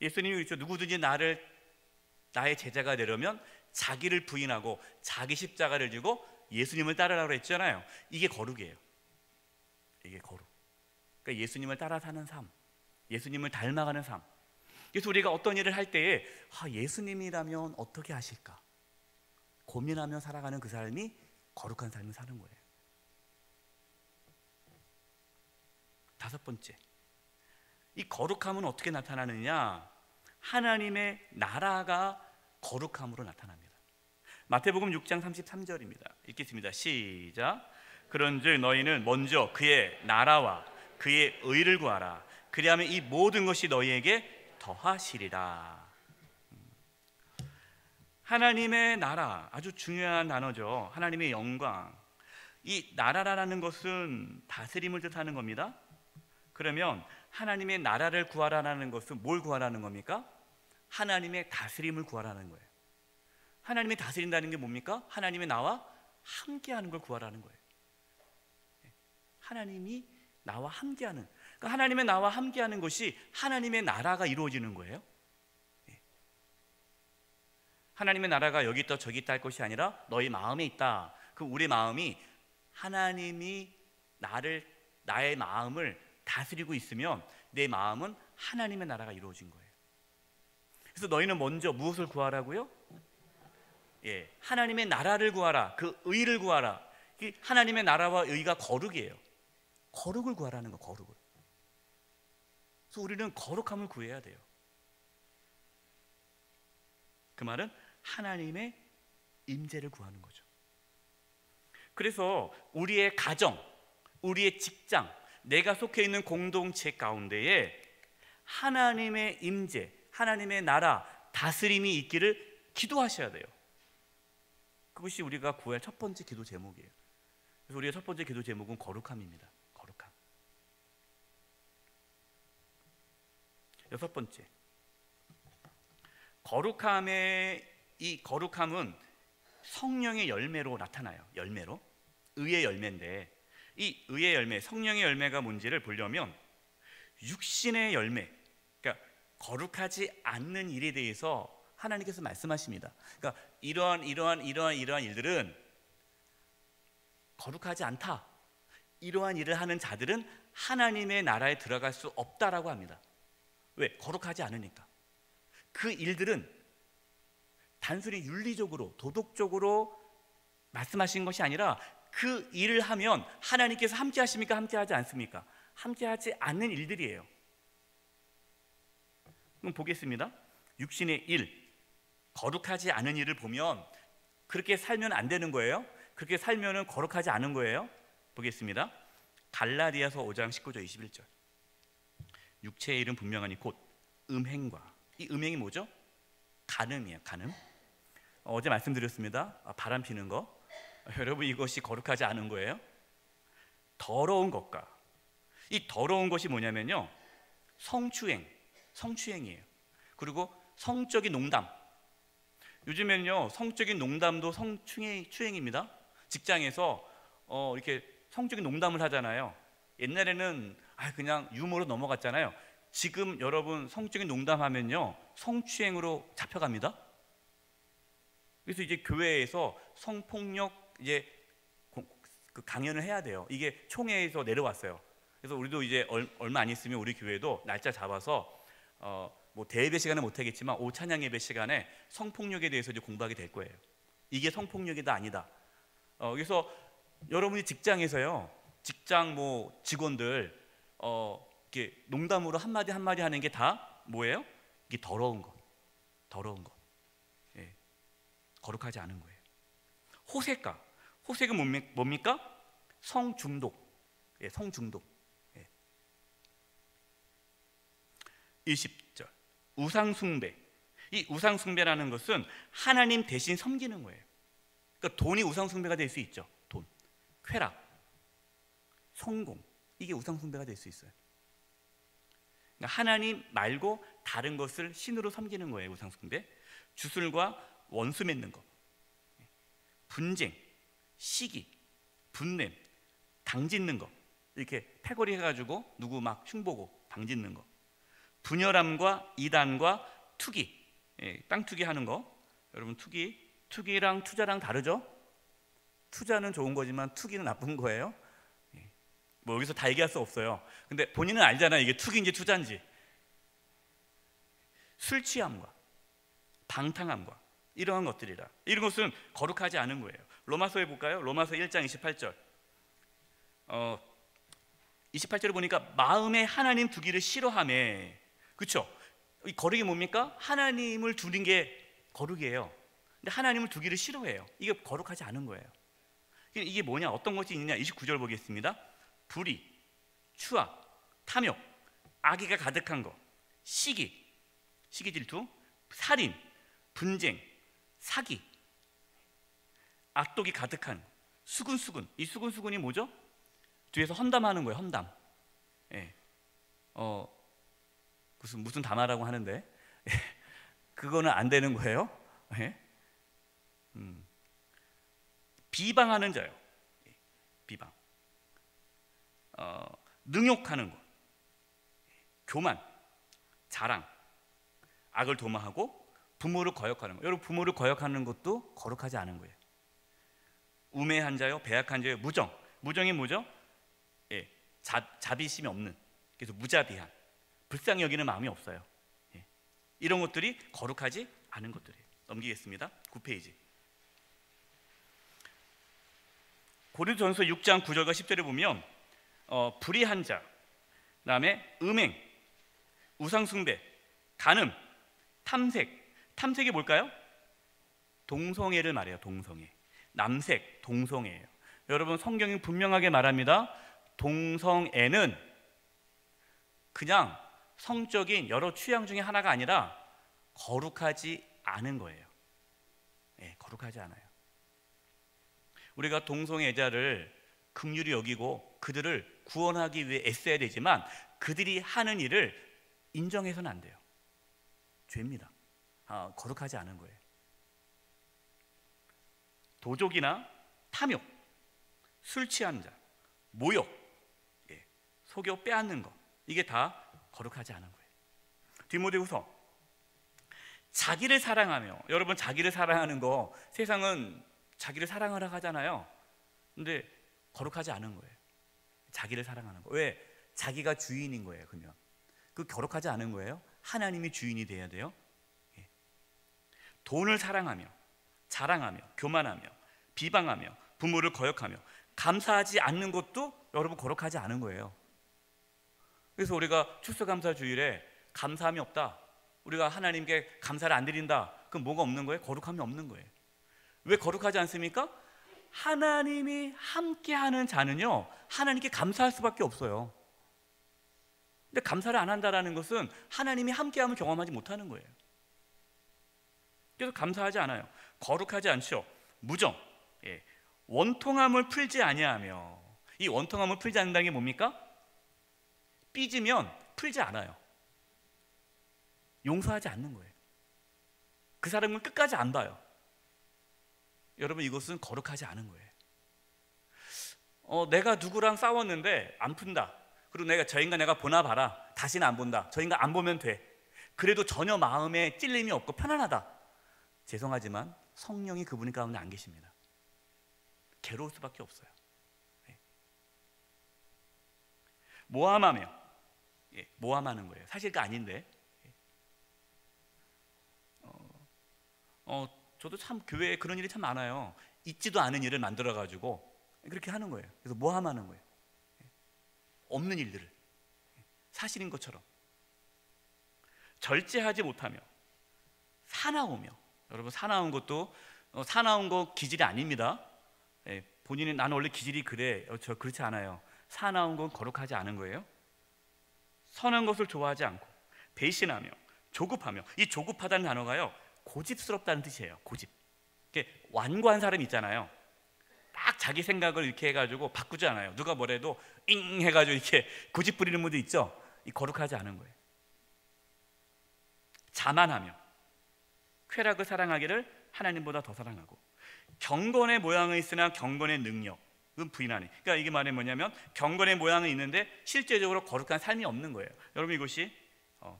예수님이 그렇죠. 누구든지 나의 제자가 되려면 자기를 부인하고 자기 십자가를 지고 예수님을 따르라고 했잖아요. 이게 거룩이에요. 이게 거룩. 그러니까 예수님을 따라 사는 삶, 예수님을 닮아가는 삶. 그래서 우리가 어떤 일을 할 때에 예수님이라면 어떻게 하실까 고민하며 살아가는 그 삶이 거룩한 삶을 사는 거예요. 다섯 번째, 이 거룩함은 어떻게 나타나느냐? 하나님의 나라가 거룩함으로 나타납니다. 마태복음 6장 33절입니다. 읽겠습니다. 시작. 그런즉 너희는 먼저 그의 나라와 그의 의를 구하라. 그리하면 이 모든 것이 너희에게 더하시리라. 하나님의 나라, 아주 중요한 단어죠. 하나님의 영광. 이 나라라는 것은 다스림을 뜻하는 겁니다. 그러면 하나님의 나라를 구하라는 것은 뭘 구하라는 겁니까? 하나님의 다스림을 구하라는 거예요. 하나님이 다스린다는 게 뭡니까? 하나님의 나와 함께하는 걸 구하라는 거예요. 하나님이 나와 함께하는, 그러니까 하나님의 나와 함께하는 것이 하나님의 나라가 이루어지는 거예요. 하나님의 나라가 여기 있다 저기 있다 할 것이 아니라 너희 마음에 있다. 그럼 우리 마음이 하나님이 나의 마음을 다스리고 있으면 내 마음은 하나님의 나라가 이루어진 거예요. 그래서 너희는 먼저 무엇을 구하라고요? 하나님의 나라를 구하라. 그 의를 구하라. 하나님의 나라와 의가 거룩이에요. 거룩을 구하라는 거, 거룩을. 그래서 우리는 거룩함을 구해야 돼요. 그 말은 하나님의 임재를 구하는 거죠. 그래서 우리의 가정, 우리의 직장, 내가 속해 있는 공동체 가운데에 하나님의 임재, 하나님의 나라, 다스림이 있기를 기도하셔야 돼요. 그것이 우리가 구할 첫 번째 기도 제목이에요. 그래서 우리의 첫 번째 기도 제목은 거룩함입니다. 거룩함. 여섯 번째, 이 거룩함은 성령의 열매로 나타나요. 열매로. 의의 열매인데 이 의의 열매, 성령의 열매가 뭔지를 보려면 육신의 열매, 그러니까 거룩하지 않는 일에 대해서 하나님께서 말씀하십니다. 그러니까 이러한 일들은 거룩하지 않다. 이러한 일을 하는 자들은 하나님의 나라에 들어갈 수 없다라고 합니다. 왜? 거룩하지 않으니까. 그 일들은 단순히 윤리적으로 도덕적으로 말씀하신 것이 아니라 그 일을 하면 하나님께서 함께 하십니까? 함께 하지 않습니까? 함께 하지 않는 일들이에요. 그럼 보겠습니다. 육신의 일, 거룩하지 않은 일을 보면 그렇게 살면 안 되는 거예요. 그렇게 살면은 거룩하지 않은 거예요. 보겠습니다. 갈라디아서 5장 19절 21절. 육체의 일은 분명하니 곧 음행과, 이 음행이 뭐죠? 간음이에요. 간음. 어제 말씀드렸습니다. 바람 피는 거. 여러분, 이것이 거룩하지 않은 거예요. 더러운 것과, 이 더러운 것이 뭐냐면요, 성추행이에요. 그리고 성적인 농담. 요즘에는요, 성적인 농담도 성추행입니다. 직장에서 이렇게 성적인 농담을 하잖아요. 옛날에는 그냥 유머로 넘어갔잖아요. 지금 여러분 성적인 농담하면요, 성추행으로 잡혀갑니다. 그래서 이제 교회에서 성폭력 이제 그 강연을 해야 돼요. 이게 총회에서 내려왔어요. 그래서 우리도 이제 얼마 안 있으면 우리 교회도 날짜 잡아서 뭐 대예배 시간은 못 하겠지만 오후 찬양 예배 시간에 성폭력에 대해서 이제 공부하게 될 거예요. 이게 성폭력이다 아니다. 그래서 여러분이 직장에서요, 직장 뭐 직원들 이렇게 농담으로 한마디 하는 게 다 뭐예요? 이게 더러운 것. 예. 거룩하지 않은 거예요. 호색은 뭡니까? 성중독. 예, 성중독. 예. 20절. 우상숭배. 이 우상숭배라는 것은 하나님 대신 섬기는 거예요. 그러니까 돈이 우상숭배가 될 수 있죠. 돈, 쾌락, 성공, 이게 우상숭배가 될 수 있어요. 그러니까 하나님 말고 다른 것을 신으로 섬기는 거예요. 우상숭배. 주술과 원수 맺는 것, 분쟁, 시기, 분냄, 당짓는 것, 이렇게 패거리 해가지고 누구 막 흉보고 당짓는 것, 분열함과 이단과 투기, 땅 투기하는 거. 여러분, 투기랑 투자랑 다르죠? 투자는 좋은 거지만 투기는 나쁜 거예요. 뭐 여기서 다 얘기할 수 없어요. 근데 본인은 알잖아요, 이게 투기인지 투자인지. 술 취함과 방탕함과 이러한 것들이라. 이런 것은 거룩하지 않은 거예요. 로마서에 볼까요? 로마서 1장 28절. 28절에 보니까 마음에 하나님 두기를 싫어하며, 그렇죠? 이 거룩이 뭡니까? 하나님을 두는 게 거룩이에요. 근데 하나님을 두기를 싫어해요. 이게 거룩하지 않은 거예요. 이게 뭐냐? 어떤 것이 있느냐? 29절 보겠습니다. 불의, 추악, 탐욕, 악의가 가득한 것, 시기 질투, 살인, 분쟁, 사기, 악독이 가득한 수근수근. 이 수근수근이 뭐죠? 뒤에서 험담하는 거예요. 험담. 예. 무슨 담화라고 하는데 그거는 안 되는 거예요. 예. 비방하는 자요. 비방. 능욕하는 것, 교만, 자랑, 악을 도모하고 부모를 거역하는 것. 여러분, 부모를 거역하는 것도 거룩하지 않은 거예요. 우매한 자요, 배약한 자요, 무정이 뭐죠? 예, 자비심이 없는, 그래서 무자비한, 불쌍히 여기는 마음이 없어요. 예. 이런 것들이 거룩하지 않은 것들이에요. 넘기겠습니다. 9페이지. 고린도전서 6장 9절과 10절에 보면 불의한 자, 그다음에 음행, 우상숭배, 간음, 탐색이 뭘까요? 동성애를 말해요. 동성애. 남색, 동성애예요. 여러분, 성경이 분명하게 말합니다. 동성애는 그냥 성적인 여러 취향 중에 하나가 아니라 거룩하지 않은 거예요. 네, 거룩하지 않아요. 우리가 동성애자를 긍휼히 여기고 그들을 구원하기 위해 애써야 되지만 그들이 하는 일을 인정해서는 안 돼요. 죄입니다. 거룩하지 않은 거예요. 도적이나 탐욕, 술 취한 자, 모욕, 속여 빼앗는 거, 이게 다 거룩하지 않은 거예요. 디모데후서 자기를 사랑하며, 여러분 자기를 사랑하는 거 세상은 자기를 사랑하라 하잖아요. 근데 거룩하지 않은 거예요. 자기를 사랑하는 거. 왜? 자기가 주인인 거예요. 그러면 그 거룩하지 않은 거예요. 하나님이 주인이 돼야 돼요. 돈을 사랑하며, 자랑하며, 교만하며, 비방하며, 부모를 거역하며 감사하지 않는 것도 여러분 거룩하지 않은 거예요. 그래서 우리가 추수감사주일에 감사함이 없다, 우리가 하나님께 감사를 안 드린다, 그럼 뭐가 없는 거예요? 거룩함이 없는 거예요. 왜 거룩하지 않습니까? 하나님이 함께하는 자는요 하나님께 감사할 수밖에 없어요. 근데 감사를 안 한다라는 것은 하나님이 함께함을 경험하지 못하는 거예요. 그래서 감사하지 않아요. 거룩하지 않죠. 무정, 원통함을 풀지 아니하며. 이 원통함을 풀지 않는다는 게 뭡니까? 삐지면 풀지 않아요. 용서하지 않는 거예요. 그 사람을 끝까지 안 봐요. 여러분 이것은 거룩하지 않은 거예요. 내가 누구랑 싸웠는데 안 푼다. 그리고 저 인간 내가 보나 봐라. 다시는 안 본다. 저 인간 안 보면 돼. 그래도 전혀 마음에 찔림이 없고 편안하다. 죄송하지만 성령이 그분 가운데 안 계십니다. 괴로울 수밖에 없어요. 모함하며, 모함하는 거예요. 사실 그 아닌데. 저도 참 교회에 그런 일이 참 많아요. 있지도 않은 일을 만들어 가지고 그렇게 하는 거예요. 그래서 모함하는 거예요. 없는 일들을 사실인 것처럼. 절제하지 못하며, 사나우며. 여러분 사나운 것도 사나운 거 기질이 아닙니다. 본인이 나는 원래 기질이 그래, 저 그렇지 않아요. 사나운 건 거룩하지 않은 거예요. 선한 것을 좋아하지 않고, 배신하며, 조급하며. 이 조급하다는 단어가요 고집스럽다는 뜻이에요. 고집. 이렇게 완고한 사람 있잖아요. 딱 자기 생각을 이렇게 해가지고 바꾸지 않아요. 누가 뭐래도 잉 해가지고 이렇게 고집 부리는 분도 있죠. 이 거룩하지 않은 거예요. 자만하며, 쾌락을 사랑하기를 하나님보다 더 사랑하고, 경건의 모양은 있으나 경건의 능력은 부인하니. 그러니까 이게 말이 뭐냐면 경건의 모양은 있는데 실제적으로 거룩한 삶이 없는 거예요. 여러분 이것이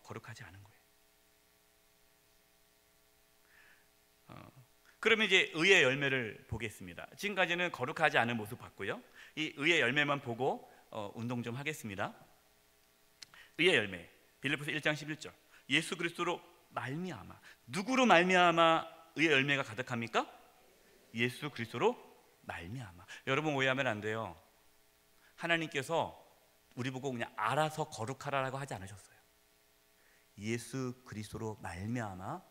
거룩하지 않은 거예요. 그러면 이제 의의 열매를 보겠습니다. 지금까지는 거룩하지 않은 모습 봤고요. 이 의의 열매만 보고 운동 좀 하겠습니다. 의의 열매, 빌립보서 1장 11절. 예수 그리스도로 말미암아. 누구로 말미암아 의의 열매가 가득합니까? 예수 그리스도로 말미암아. 여러분 오해하면 안 돼요. 하나님께서 우리 보고 그냥 알아서 거룩하라고 하지 않으셨어요. 예수 그리스도로 말미암아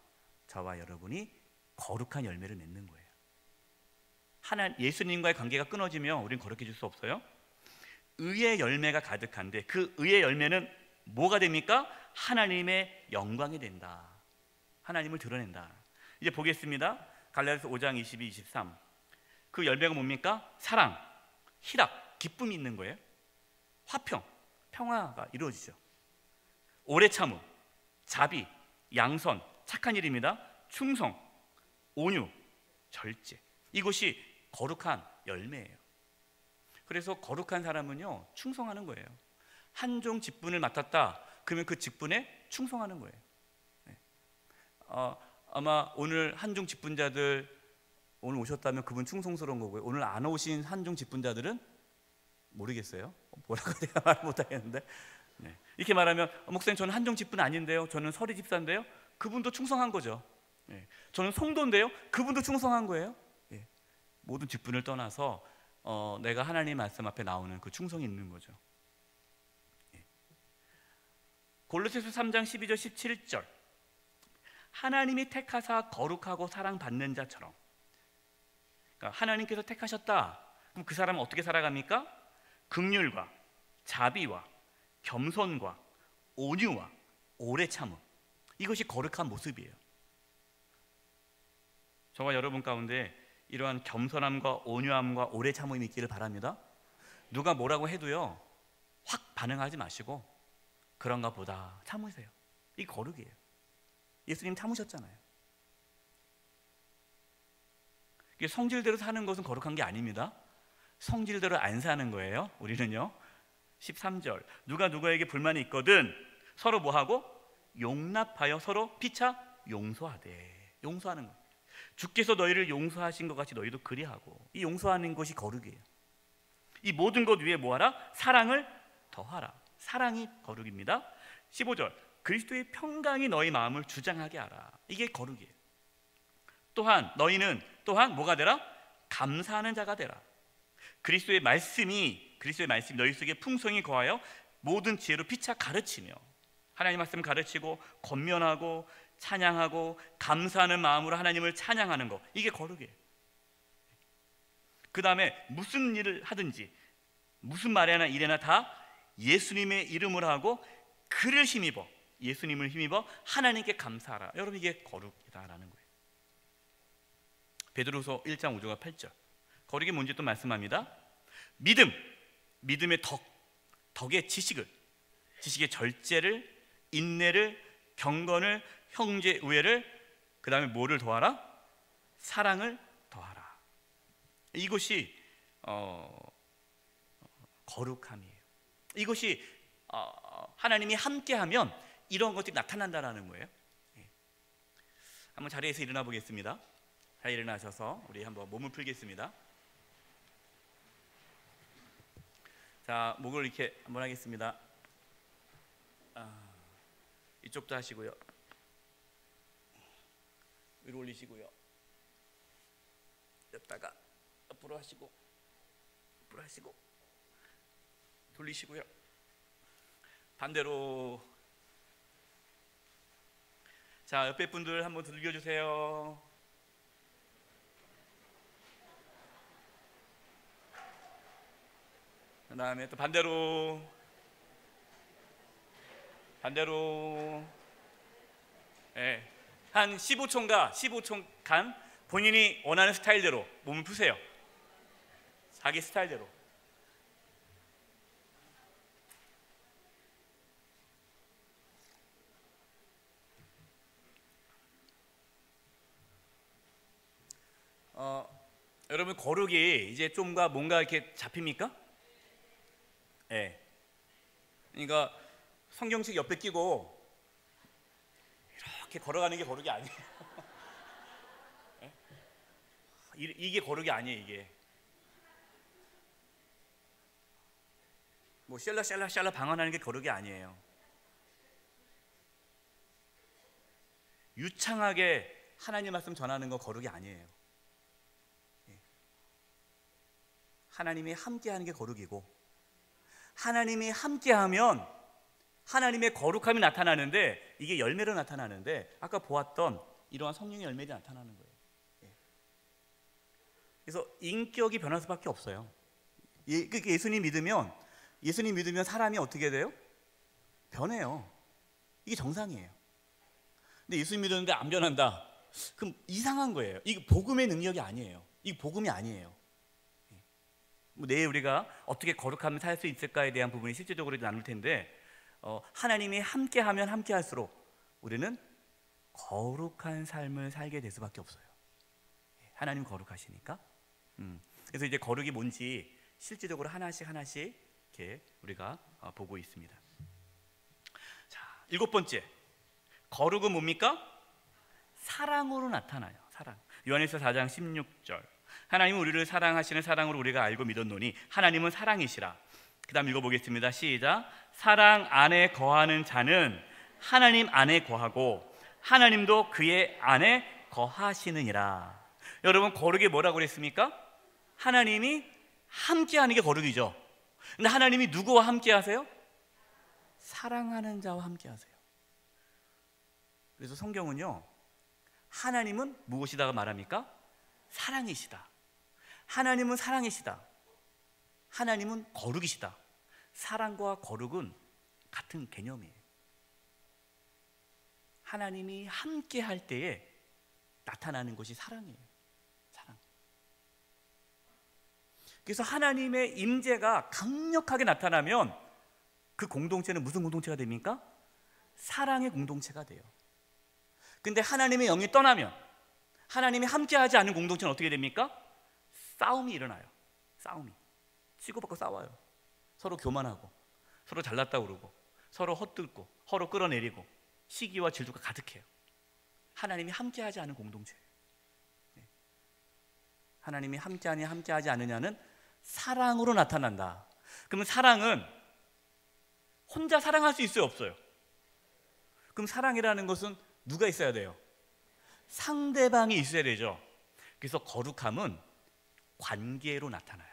저와 여러분이 거룩한 열매를 맺는 거예요. 예수님과의 관계가 끊어지면 우리는 거룩해질 수 없어요. 의의 열매가 가득한데 그 의의 열매는 뭐가 됩니까? 하나님의 영광이 된다. 하나님을 드러낸다. 이제 보겠습니다. 갈라디아서 5장 22, 23. 그 열매가 뭡니까? 사랑, 희락, 기쁨이 있는 거예요. 화평, 평화가 이루어지죠. 오래 참음, 자비, 양선, 착한 일입니다. 충성, 온유, 절제. 이것이 거룩한 열매예요. 그래서 거룩한 사람은요 충성하는 거예요. 한 종 직분을 맡았다 그러면 그 직분에 충성하는 거예요. 아마 오늘 한종 직분자들 오늘 오셨다면 그분 충성스러운 거고요. 오늘 안 오신 한종 직분자들은 모르겠어요. 뭐라고 내가 말 못하겠는데 이렇게 말하면 목사님 저는 한종 직분 아닌데요, 저는 서리 집사인데요, 그분도 충성한 거죠. 저는 송도인데요, 그분도 충성한 거예요. 모든 직분을 떠나서 내가 하나님 말씀 앞에 나오는 그 충성이 있는 거죠. 골로새서 3장 12절 17절. 하나님이 택하사 거룩하고 사랑받는 자처럼. 그러니까 하나님께서 택하셨다. 그럼 그 사람은 어떻게 살아갑니까? 긍휼과 자비와 겸손과 온유와 오래 참음. 이것이 거룩한 모습이에요. 저와 여러분 가운데 이러한 겸손함과 온유함과 오래 참음이 있기를 바랍니다. 누가 뭐라고 해도요 확 반응하지 마시고 그런가 보다 참으세요. 이게 거룩이에요. 예수님 참으셨잖아요. 이게 성질대로 사는 것은 거룩한 게 아닙니다. 성질대로 안 사는 거예요. 우리는요. 13절. 누가 누구에게 불만이 있거든 서로 뭐하고? 용납하여 서로 피차 용서하되. 용서하는 거. 주께서 너희를 용서하신 것 같이 너희도 그리하고. 이 용서하는 것이 거룩이에요. 이 모든 것 위에 뭐하라? 사랑을 더하라. 사랑이 거룩입니다. 15절 그리스도의 평강이 너희 마음을 주장하게 하라. 이게 거룩이에요. 또한 너희는 또한 뭐가 되라? 감사하는 자가 되라. 그리스도의 말씀이 너희 속에 풍성히 거하여 모든 지혜로 피차 가르치며. 하나님 말씀 가르치고 권면하고 찬양하고 감사하는 마음으로 하나님을 찬양하는 거, 이게 거룩이에요. 그 다음에 무슨 일을 하든지 무슨 말이나 일에나 다 예수님의 이름을 하고 그를 힘입어, 예수님을 힘입어 하나님께 감사하라. 여러분, 이게 거룩이다라는 거예요. 베드로서 1장 5절과 8절. 거룩이 뭔지 또 말씀합니다. 믿음의 덕의 지식의 절제를, 인내를, 경건을, 형제 우애를, 그 다음에 뭐를 더하라? 사랑을 더하라. 이것이 거룩함이에요. 이것이 하나님이 함께하면 이런 것들이 나타난다는 거예요. 한번 자리에서 일어나 보겠습니다. 자, 일어나셔서 우리 한번 몸을 풀겠습니다. 자, 목을 이렇게 한번 하겠습니다. 이쪽도 하시고요. 위로 올리시고요. 여기다가 옆으로 하시고, 옆으로 하시고, 돌리시고요. 반대로. 자, 옆에 분들 한번 들겨주세요. 그 다음에 또 반대로. 네. 한 15초간 본인이 원하는 스타일대로 몸을 푸세요. 자기 스타일대로. 여러분, 거룩이 이제 좀가 뭔가 이렇게 잡힙니까? 네. 그러니까 성경책 옆에 끼고 이렇게 걸어가는 게 거룩이 아니에요. 네? 이게 거룩이 아니에요. 이게 뭐 샬라 방언하는 게 거룩이 아니에요. 유창하게 하나님 말씀 전하는 거 거룩이 아니에요. 하나님이 함께하는 게 거룩이고, 하나님이 함께하면 하나님의 거룩함이 나타나는데, 이게 열매로 나타나는데, 아까 보았던 이러한 성령의 열매들이 나타나는 거예요. 그래서 인격이 변할 수밖에 없어요. 예수님 믿으면 사람이 어떻게 돼요? 변해요. 이게 정상이에요. 근데 예수님 믿었는데 안 변한다, 그럼 이상한 거예요. 이게 복음의 능력이 아니에요. 이게 복음이 아니에요. 내일 우리가 어떻게 거룩하면 살 수 있을까에 대한 부분이 실제적으로 나눌 텐데, 하나님이 함께하면 함께할수록 우리는 거룩한 삶을 살게 될 수밖에 없어요. 하나님 거룩하시니까. 그래서 이제 거룩이 뭔지 실제적으로 하나씩 이렇게 우리가 보고 있습니다. 자, 7번째, 거룩은 뭡니까? 사랑으로 나타나요. 사랑. 요한일서 4장 16절. 하나님은 우리를 사랑하시는 사랑으로 우리가 알고 믿었노니 하나님은 사랑이시라. 그 다음 읽어보겠습니다. 시작. 사랑 안에 거하는 자는 하나님 안에 거하고 하나님도 그의 안에 거하시느니라. 여러분, 거룩이 뭐라고 그랬습니까? 하나님이 함께하는 게 거룩이죠. 근데 하나님이 누구와 함께 하세요? 사랑하는 자와 함께 하세요. 그래서 성경은요, 하나님은 무엇이다가 말합니까? 사랑이시다. 하나님은 사랑이시다. 하나님은 거룩이시다. 사랑과 거룩은 같은 개념이에요. 하나님이 함께 할 때에 나타나는 것이 사랑이에요. 사랑. 그래서 하나님의 임재가 강력하게 나타나면 그 공동체는 무슨 공동체가 됩니까? 사랑의 공동체가 돼요. 근데 하나님의 영이 떠나면, 하나님이 함께하지 않은 공동체는 어떻게 됩니까? 싸움이 일어나요. 싸움이. 치고받고 싸워요. 서로 교만하고, 서로 잘났다고 그러고, 서로 헛들고, 서로 끌어내리고, 시기와 질투가 가득해요. 하나님이 함께하지 않은 공동체예요. 하나님이 함께하지 않느냐는 사랑으로 나타난다. 그러면 사랑은 혼자 사랑할 수 있어요, 없어요? 그럼 사랑이라는 것은 누가 있어야 돼요? 상대방이 있어야 되죠. 그래서 거룩함은 관계로 나타나요.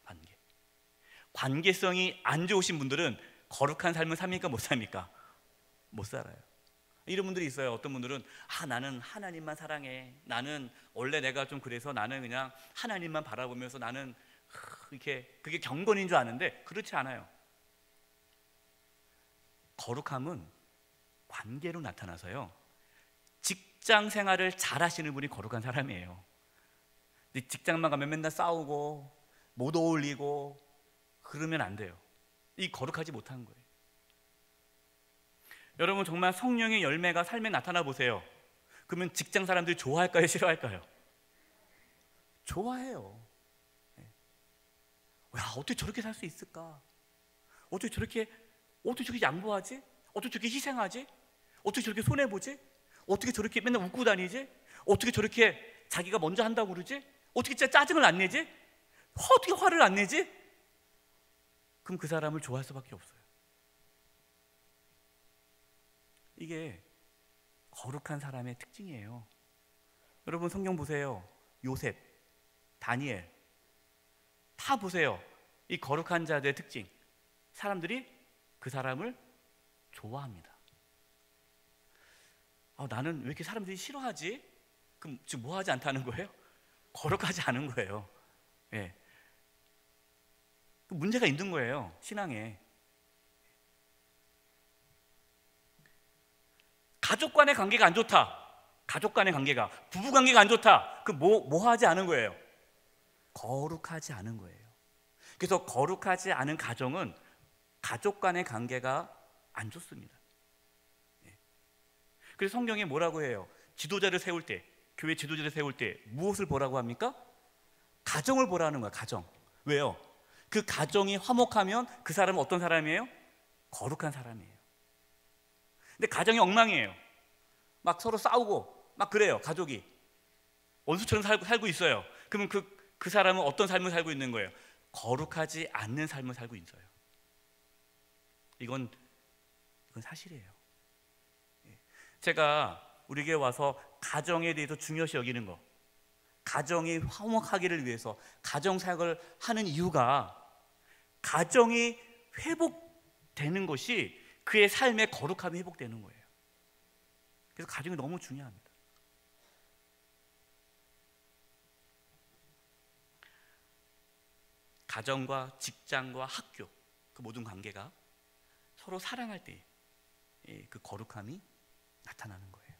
관계. 관계성이 안 좋으신 분들은 거룩한 삶을 삽니까, 못 삽니까? 못 살아요. 이런 분들이 있어요. 어떤 분들은 나는 하나님만 사랑해. 나는 원래 내가 좀 그래서 나는 그냥 하나님만 바라보면서 나는 이렇게, 그게 경건인 줄 아는데 그렇지 않아요. 거룩함은 관계로 나타나서요, 직장 생활을 잘 하시는 분이 거룩한 사람이에요. 근데 직장만 가면 맨날 싸우고 못 어울리고 그러면 안 돼요. 이 거룩하지 못한 거예요. 여러분, 정말 성령의 열매가 삶에 나타나 보세요. 그러면 직장 사람들이 좋아할까요, 싫어할까요? 좋아해요. 야, 어떻게 저렇게 살 수 있을까? 어떻게 저렇게 양보하지? 어떻게 저렇게 희생하지? 어떻게 저렇게 손해보지? 어떻게 저렇게 맨날 웃고 다니지? 어떻게 저렇게 자기가 먼저 한다고 그러지? 어떻게 진짜 짜증을 안 내지? 어떻게 화를 안 내지? 그럼 그 사람을 좋아할 수밖에 없어요. 이게 거룩한 사람의 특징이에요. 여러분, 성경 보세요. 요셉, 다니엘 다 보세요. 이 거룩한 자들의 특징, 사람들이 그 사람을 좋아합니다. 나는 왜 이렇게 사람들이 싫어하지? 그럼 지금 뭐 하지 않다는 거예요? 거룩하지 않은 거예요. 예. 문제가 있는 거예요, 신앙에. 가족 간의 관계가 안 좋다. 가족 간의 관계가, 부부 관계가 안 좋다. 그 뭐 하지 않은 거예요? 거룩하지 않은 거예요. 그래서 거룩하지 않은 가정은 가족 간의 관계가 안 좋습니다. 그래서 성경에 뭐라고 해요? 지도자를 세울 때, 교회 지도자를 세울 때 무엇을 보라고 합니까? 가정을 보라는 거야, 가정. 왜요? 그 가정이 화목하면 그 사람은 어떤 사람이에요? 거룩한 사람이에요. 근데 가정이 엉망이에요. 막 서로 싸우고 막 그래요. 가족이 원수처럼 살고 있어요. 그러면 그 사람은 어떤 삶을 살고 있는 거예요? 거룩하지 않는 삶을 살고 있어요. 이건 사실이에요. 제가 우리 교회 와서 가정에 대해서 중요시 여기는 거, 가정이 화목하기를 위해서 가정 사역을 하는 이유가, 가정이 회복되는 것이 그의 삶의 거룩함이 회복되는 거예요. 그래서 가정이 너무 중요합니다. 가정과 직장과 학교, 그 모든 관계가 서로 사랑할 때 그 거룩함이 나타나는 거예요.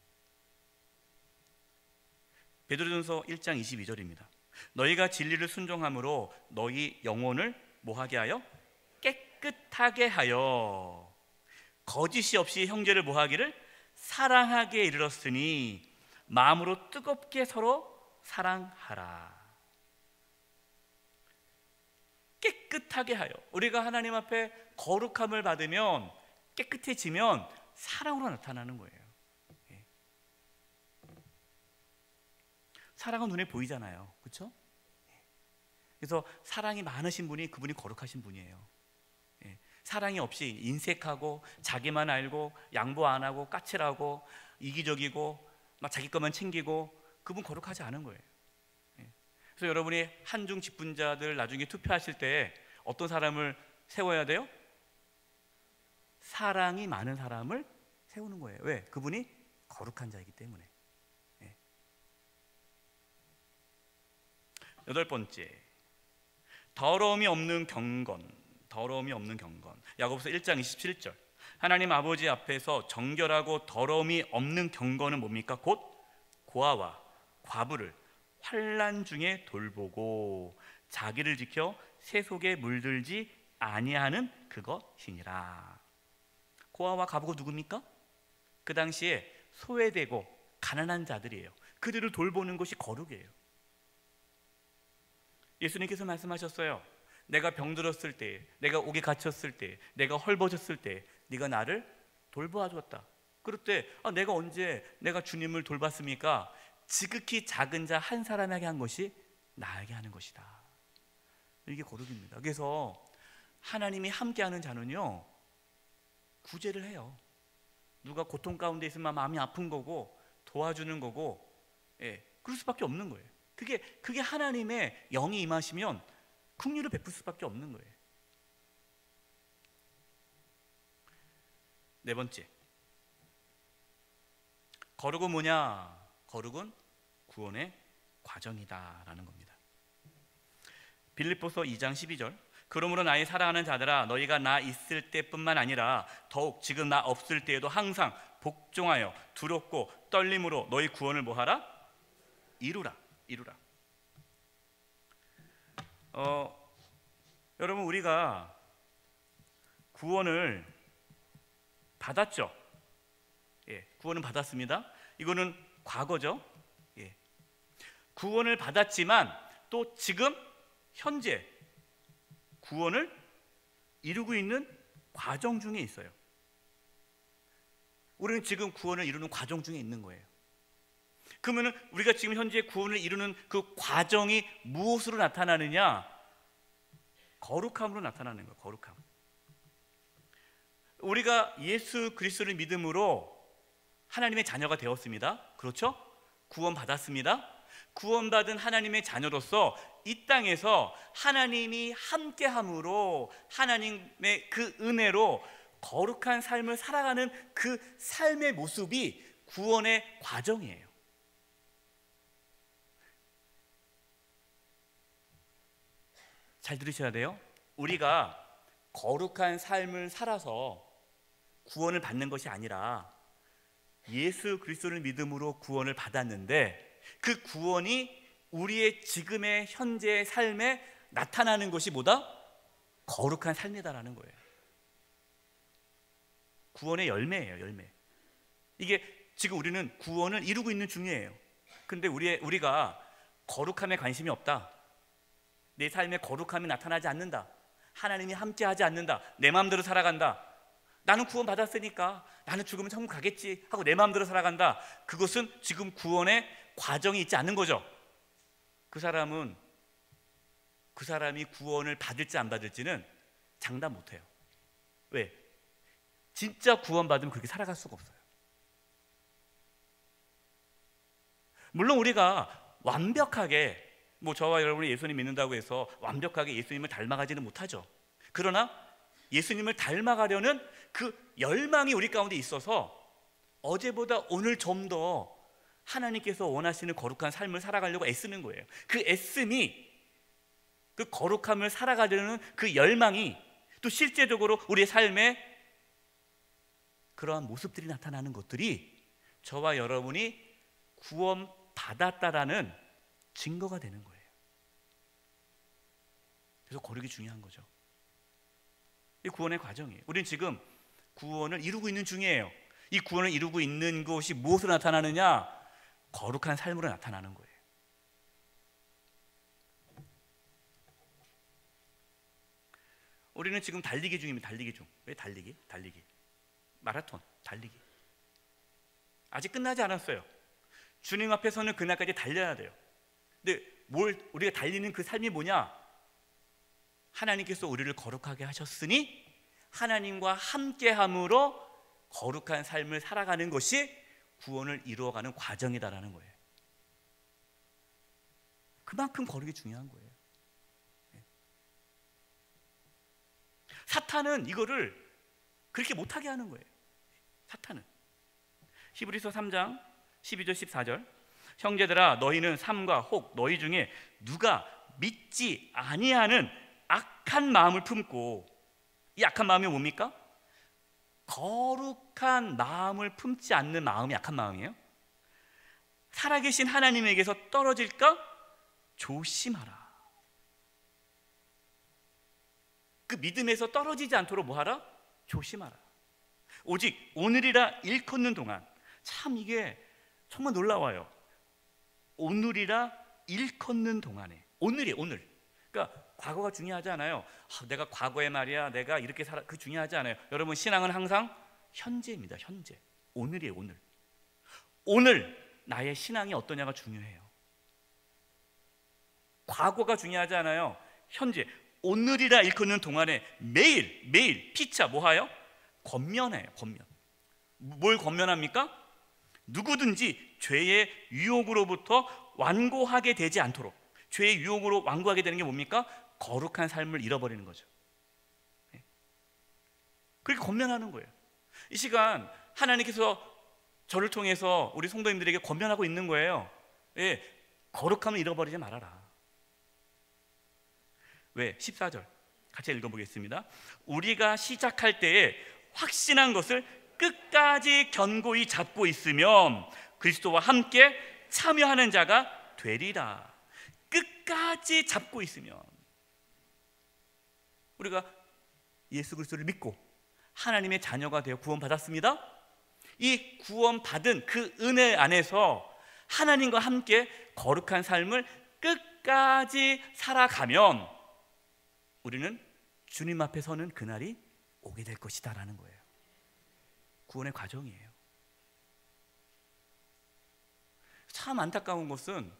베드로전서 1장 22절입니다. 너희가 진리를 순종함으로 너희 영혼을 뭐하게 하여? 깨끗하게 하여 거짓이 없이 형제를 뭐하기를? 사랑하게 이르렀으니 마음으로 뜨겁게 서로 사랑하라. 깨끗하게 하여. 우리가 하나님 앞에 거룩함을 받으면, 깨끗해지면 사랑으로 나타나는 거예요. 사랑은 눈에 보이잖아요, 그렇죠? 그래서 사랑이 많으신 분이 그분이 거룩하신 분이에요. 사랑이 없이 인색하고 자기만 알고 양보 안 하고 까칠하고 이기적이고 막 자기 것만 챙기고, 그분 거룩하지 않은 거예요. 그래서 여러분이 한중 직분자들 나중에 투표하실 때 어떤 사람을 세워야 돼요? 사랑이 많은 사람을 세우는 거예요. 왜? 그분이 거룩한 자이기 때문에. 8번째, 더러움이 없는 경건. 더러움이 없는 경건. 야고보서 1장 27절. 하나님 아버지 앞에서 정결하고 더러움이 없는 경건은 뭡니까? 곧 고아와 과부를 환난 중에 돌보고 자기를 지켜 새 속에 물들지 아니하는 그것이니라. 고아와 과부가 누굽니까? 그 당시에 소외되고 가난한 자들이에요. 그들을 돌보는 것이 거룩이에요. 예수님께서 말씀하셨어요. 내가 병들었을 때, 내가 옥에 갇혔을 때, 내가 헐벗었을 때 네가 나를 돌보아 주었다. 그럴 때 내가 언제 내가 주님을 돌봤습니까? 지극히 작은 자 한 사람에게 한 것이 나에게 하는 것이다. 이게 거룩입니다. 그래서 하나님이 함께하는 자는요, 구제를 해요. 누가 고통 가운데 있으면 마음이 아픈 거고 도와주는 거고, 그럴 수밖에 없는 거예요. 그게 하나님의 영이 임하시면 긍휼을 베풀 수밖에 없는 거예요. 네 번째, 거룩은 뭐냐? 거룩은 구원의 과정이다라는 겁니다. 빌립보서 2장 12절, 그러므로 나의 사랑하는 자들아, 너희가 나 있을 때뿐만 아니라 더욱 지금 나 없을 때에도 항상 복종하여 두렵고 떨림으로 너희 구원을 뭐하라? 이루라. 여러분, 우리가 구원을 받았죠. 구원은 받았습니다. 이거는 과거죠. 구원을 받았지만 또 지금 현재 구원을 이루고 있는 과정 중에 있어요. 우리는 지금 구원을 이루는 과정 중에 있는 거예요. 그러면 우리가 지금 현재 구원을 이루는 그 과정이 무엇으로 나타나느냐? 거룩함으로 나타나는 거예요. 거룩함. 우리가 예수 그리스도를 믿음으로 하나님의 자녀가 되었습니다. 그렇죠? 구원 받았습니다. 구원받은 하나님의 자녀로서 이 땅에서 하나님이 함께함으로 하나님의 그 은혜로 거룩한 삶을 살아가는 그 삶의 모습이 구원의 과정이에요. 잘 들으셔야 돼요. 우리가 거룩한 삶을 살아서 구원을 받는 것이 아니라 예수 그리스도를 믿음으로 구원을 받았는데 그 구원이 우리의 지금의 현재의 삶에 나타나는 것이 뭐다? 거룩한 삶이다라는 거예요. 구원의 열매예요. 열매. 이게 지금 우리는 구원을 이루고 있는 중이에요. 근데 우리가 거룩함에 관심이 없다, 내 삶에 거룩함이 나타나지 않는다, 하나님이 함께하지 않는다, 내 마음대로 살아간다, 나는 구원 받았으니까 나는 죽으면 천국 가겠지 하고 내 마음대로 살아간다, 그것은 지금 구원의 과정이 있지 않는 거죠. 그 사람이 구원을 받을지 안 받을지는 장담 못해요. 왜? 진짜 구원받으면 그렇게 살아갈 수가 없어요. 물론 우리가 완벽하게 저와 여러분이 예수님 믿는다고 해서 완벽하게 예수님을 닮아가지는 못하죠. 그러나 예수님을 닮아가려는 그 열망이 우리 가운데 있어서 어제보다 오늘 좀 더 하나님께서 원하시는 거룩한 삶을 살아가려고 애쓰는 거예요. 그 애씀이, 그 거룩함을 살아가려는 그 열망이 또 실제적으로 우리의 삶에 그러한 모습들이 나타나는 것들이 저와 여러분이 구원받았다라는 증거가 되는 거예요. 그래서 거룩이 중요한 거죠. 이 구원의 과정이에요. 우리는 지금 구원을 이루고 있는 중이에요. 이 구원을 이루고 있는 것이 무엇으로 나타나느냐? 거룩한 삶으로 나타나는 거예요. 우리는 지금 달리기 중입니다. 달리기 중. 왜 달리기? 마라톤, 달리기. 아직 끝나지 않았어요. 주님 앞에서는 그날까지 달려야 돼요. 근데 우리가 달리는 그 삶이 뭐냐? 하나님께서 우리를 거룩하게 하셨으니 하나님과 함께함으로 거룩한 삶을 살아가는 것이 구원을 이루어가는 과정이다라는 거예요. 그만큼 거룩이 중요한 거예요. 사탄은 이거를 그렇게 못하게 하는 거예요. 사탄은. 히브리서 3장 12절 14절, 형제들아 너희는 삼가 혹 너희 중에 누가 믿지 아니하는 악한 마음을 품고, 이 악한 마음이 뭡니까? 거룩한 마음을 품지 않는 마음이 악한 마음이에요. 살아계신 하나님에게서 떨어질까 조심하라. 그 믿음에서 떨어지지 않도록 뭐하라? 조심하라. 오직 오늘이라 일컫는 동안, 참 이게 정말 놀라워요. 오늘이라 일컫는 동안에, 오늘이 오늘. 그러니까 과거가 중요하지 않아요. 내가 과거에 말이야 내가 이렇게 살아, 그 중요하지 않아요. 여러분, 신앙은 항상 현재입니다. 현재. 오늘이에요. 오늘 나의 신앙이 어떠냐가 중요해요. 과거가 중요하지 않아요. 현재 오늘이라 일컫는 동안에 매일 피차 뭐하여? 권면해요. 뭘 권면합니까? 누구든지 죄의 유혹으로부터 완고하게 되지 않도록. 죄의 유혹으로 완고하게 되는 게 뭡니까? 거룩한 삶을 잃어버리는 거죠. 그렇게 권면하는 거예요. 이 시간 하나님께서 저를 통해서 우리 성도님들에게 권면하고 있는 거예요. 거룩함을 잃어버리지 말아라. 왜? 14절 같이 읽어보겠습니다. 우리가 시작할 때에 확신한 것을 끝까지 견고히 잡고 있으면 그리스도와 함께 참여하는 자가 되리라. 끝까지 잡고 있으면, 우리가 예수 그리스도를 믿고 하나님의 자녀가 되어 구원받았습니다. 이 구원받은 그 은혜 안에서 하나님과 함께 거룩한 삶을 끝까지 살아가면 우리는 주님 앞에 서는 그날이 오게 될 것이다 라는 거예요. 구원의 과정이에요. 참 안타까운 것은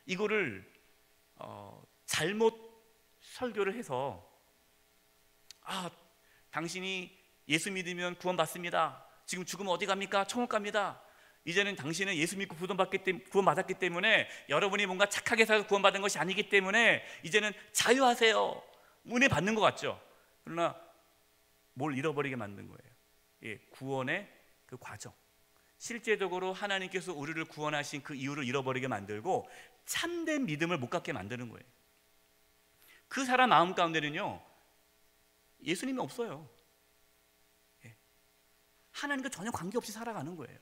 이거를 잘못 설교를 해서 당신이 예수 믿으면 구원받습니다. 지금 죽으면 어디 갑니까? 천국 갑니다. 이제는 당신은 예수 믿고 구원받았기 때문에 여러분이 뭔가 착하게 살아서 구원받은 것이 아니기 때문에 이제는 자유하세요. 은혜 받는 것 같죠? 그러나 뭘 잃어버리게 만든 거예요. 구원의 그 과정, 실제적으로 하나님께서 우리를 구원하신 그 이유를 잃어버리게 만들고 참된 믿음을 못 갖게 만드는 거예요. 그 사람 마음 가운데는요 예수님이 없어요. 하나님과 전혀 관계없이 살아가는 거예요.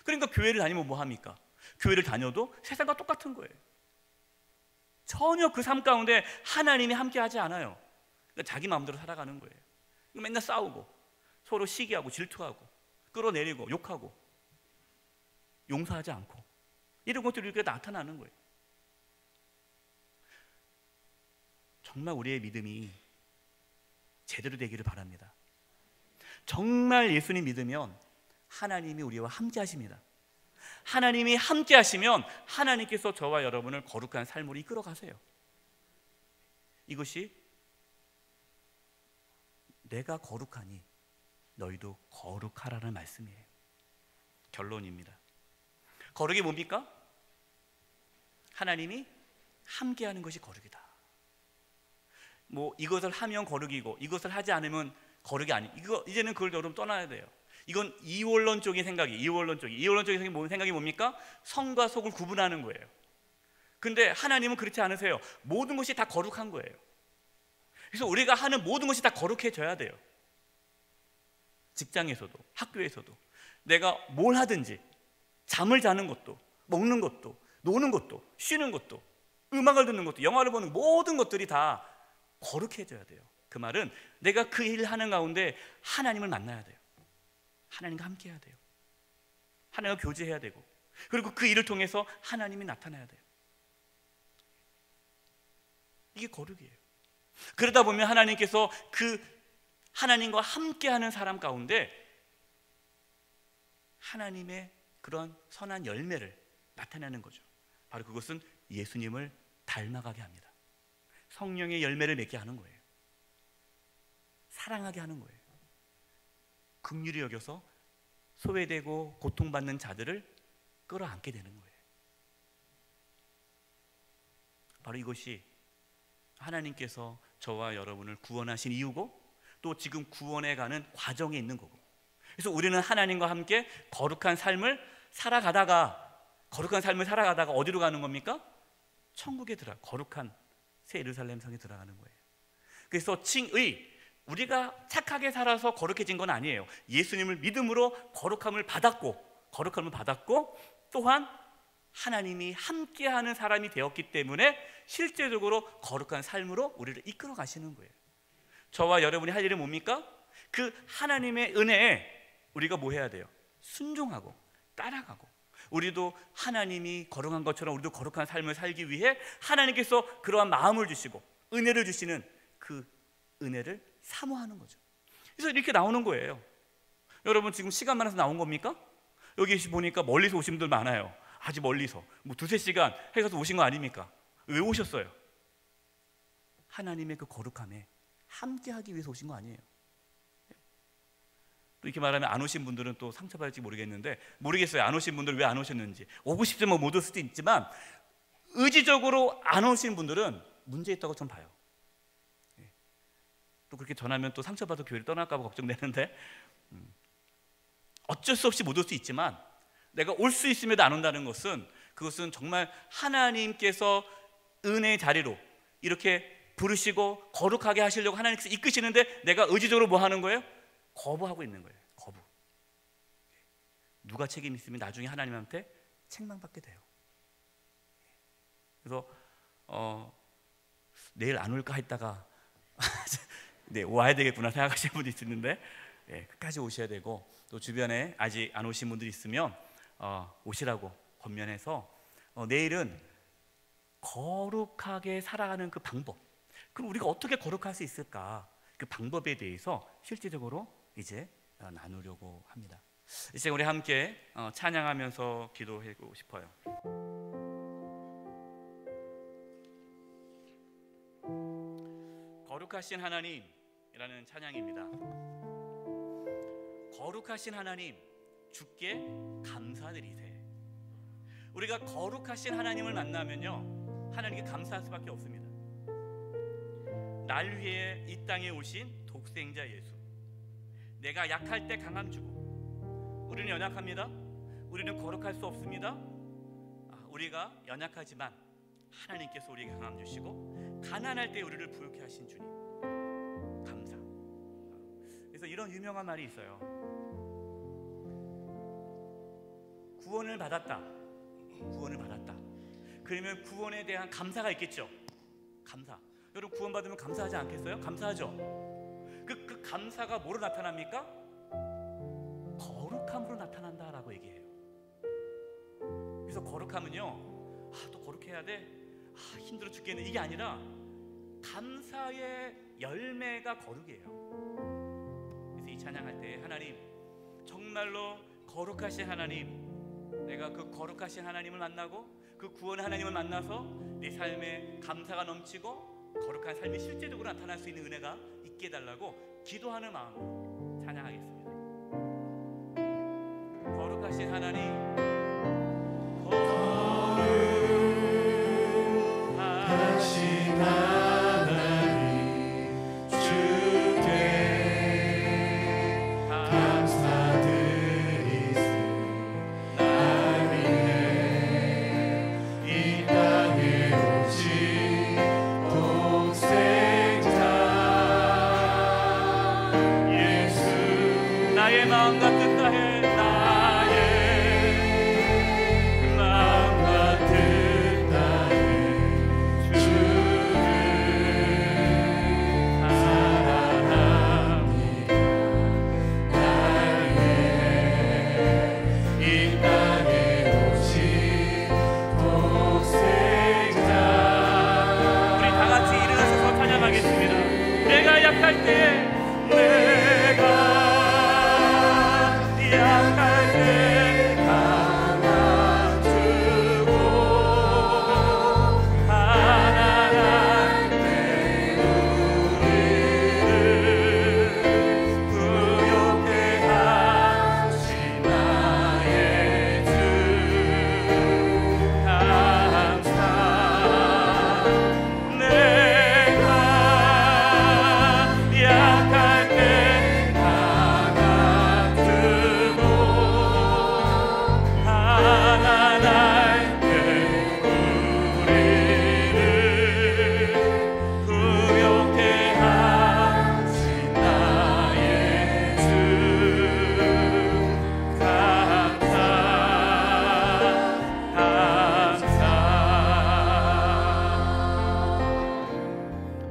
그러니까 교회를 다니면 뭐 합니까? 교회를 다녀도 세상과 똑같은 거예요. 전혀 그 삶 가운데 하나님이 함께 하지 않아요. 그러니까 자기 마음대로 살아가는 거예요. 맨날 싸우고 서로 시기하고 질투하고 끌어내리고 욕하고 용서하지 않고 이런 것들이 이렇게 나타나는 거예요. 정말 우리의 믿음이 제대로 되기를 바랍니다. 정말 예수님 믿으면 하나님이 우리와 함께 하십니다. 하나님이 함께 하시면 하나님께서 저와 여러분을 거룩한 삶으로 이끌어 가세요. 이것이 내가 거룩하니 너희도 거룩하라는 말씀이에요. 결론입니다. 거룩이 뭡니까? 하나님이 함께 하는 것이 거룩이다. 이것을 하면 거룩이고 이것을 하지 않으면 거룩이 아니. 이제는 그걸 여러분 떠나야 돼요. 이건 이원론적인 생각이. 이원론적인 생각이 뭡니까? 성과 속을 구분하는 거예요. 근데 하나님은 그렇지 않으세요. 모든 것이 다 거룩한 거예요. 그래서 우리가 하는 모든 것이 다 거룩해져야 돼요. 직장에서도 학교에서도 내가 뭘 하든지 잠을 자는 것도 먹는 것도 노는 것도 쉬는 것도 음악을 듣는 것도 영화를 보는 모든 것들이 다 거룩해져야 돼요. 그 말은 내가 그 일을 하는 가운데 하나님을 만나야 돼요. 하나님과 함께 해야 돼요. 하나님과 교제해야 되고 그리고 그 일을 통해서 하나님이 나타나야 돼요. 이게 거룩이에요. 그러다 보면 하나님께서 그 하나님과 함께하는 사람 가운데 하나님의 그런 선한 열매를 나타내는 거죠. 바로 그것은 예수님을 닮아가게 합니다. 성령의 열매를 맺게 하는 거예요. 사랑하게 하는 거예요. 긍휼히 여겨서 소외되고 고통받는 자들을 끌어안게 되는 거예요. 바로 이것이 하나님께서 저와 여러분을 구원하신 이유고 또 지금 구원해 가는 과정에 있는 거고, 그래서 우리는 하나님과 함께 거룩한 삶을 살아가다가 어디로 가는 겁니까? 천국에 거룩한 새 예루살렘 성에 들어가는 거예요. 그래서 우리가 착하게 살아서 거룩해진 건 아니에요. 예수님을 믿음으로 거룩함을 받았고 또한 하나님이 함께하는 사람이 되었기 때문에 실제적으로 거룩한 삶으로 우리를 이끌어 가시는 거예요. 저와 여러분이 할 일은 뭡니까? 그 하나님의 은혜에 우리가 뭐 해야 돼요? 순종하고 따라가고, 우리도 하나님이 거룩한 것처럼 우리도 거룩한 삶을 살기 위해 하나님께서 그러한 마음을 주시고 은혜를 주시는 그 은혜를 사모하는 거죠. 그래서 이렇게 나오는 거예요. 여러분 지금 시간 많아서 나온 겁니까? 여기 보니까 멀리서 오신 분들 많아요. 아주 멀리서 뭐 2-3시간 해가서 오신 거 아닙니까? 왜 오셨어요? 하나님의 그 거룩함에 함께하기 위해서 오신 거 아니에요. 또 이렇게 말하면 안 오신 분들은 또 상처받을지 모르겠어요. 안 오신 분들 왜 안 오셨는지. 오고 싶지만 못 올 수도 있지만 의지적으로 안 오신 분들은 문제 있다고 좀 봐요. 또 그렇게 전하면 또 상처받아 교회를 떠날까 봐 걱정되는데, 어쩔 수 없이 못 올 수 있지만 내가 올 수 있음에도 안 온다는 것은, 그것은 정말 하나님께서 은혜의 자리로 이렇게 부르시고 거룩하게 하시려고 하나님께서 이끄시는데 내가 의지적으로 뭐 하는 거예요? 거부하고 있는 거예요. 거부. 누가 책임 있으면 나중에 하나님한테 책망받게 돼요. 그래서 내일 안 올까 했다가 네, 와야 되겠구나 생각하시는 분도 있는데, 끝까지 오셔야 되고, 또 주변에 아직 안 오신 분들이 있으면 오시라고 권면해서 내일은 거룩하게 살아가는 그 방법, 그럼 우리가 어떻게 거룩할 수 있을까, 그 방법에 대해서 실질적으로 이제 나누려고 합니다. 이제 우리 함께 찬양하면서 기도하고 싶어요. 거룩하신 하나님이라는 찬양입니다. 거룩하신 하나님, 주께 감사드리세. 우리가 거룩하신 하나님을 만나면요, 하나님께 감사할 수밖에 없습니다. 날 위해 이 땅에 오신 독생자 예수, 내가 약할 때 강함 주고, 우리는 연약합니다. 우리는 거룩할 수 없습니다. 우리가 연약하지만 하나님께서 우리에게 강함 주시고 가난할 때 우리를 부유케 하신 주님 감사. 그래서 이런 유명한 말이 있어요. 구원을 받았다. 그러면 구원에 대한 감사가 있겠죠. 감사. 여러분 구원받으면 감사하지 않겠어요? 감사하죠. 그 감사가 뭐로 나타납니까? 거룩함으로 나타난다라고 얘기해요. 그래서 거룩함은요, 또 거룩해야 돼, 힘들어 죽겠네, 이게 아니라 감사의 열매가 거룩이에요. 그래서 이 찬양할 때 하나님, 정말로 거룩하신 하나님, 내가 그 거룩하신 하나님을 만나고 그 구원의 하나님을 만나서 내 삶에 감사가 넘치고 거룩한 삶이 실제적으로 나타날 수 있는 은혜가 있게 해달라고 기도하는 마음으로 찬양하겠습니다. 거룩하신 하나님, 거룩하신 하나님, 주께 감사드리세. 날 위해 이 땅에 오신 독생자 예수, 나의 마음과 뜻 다해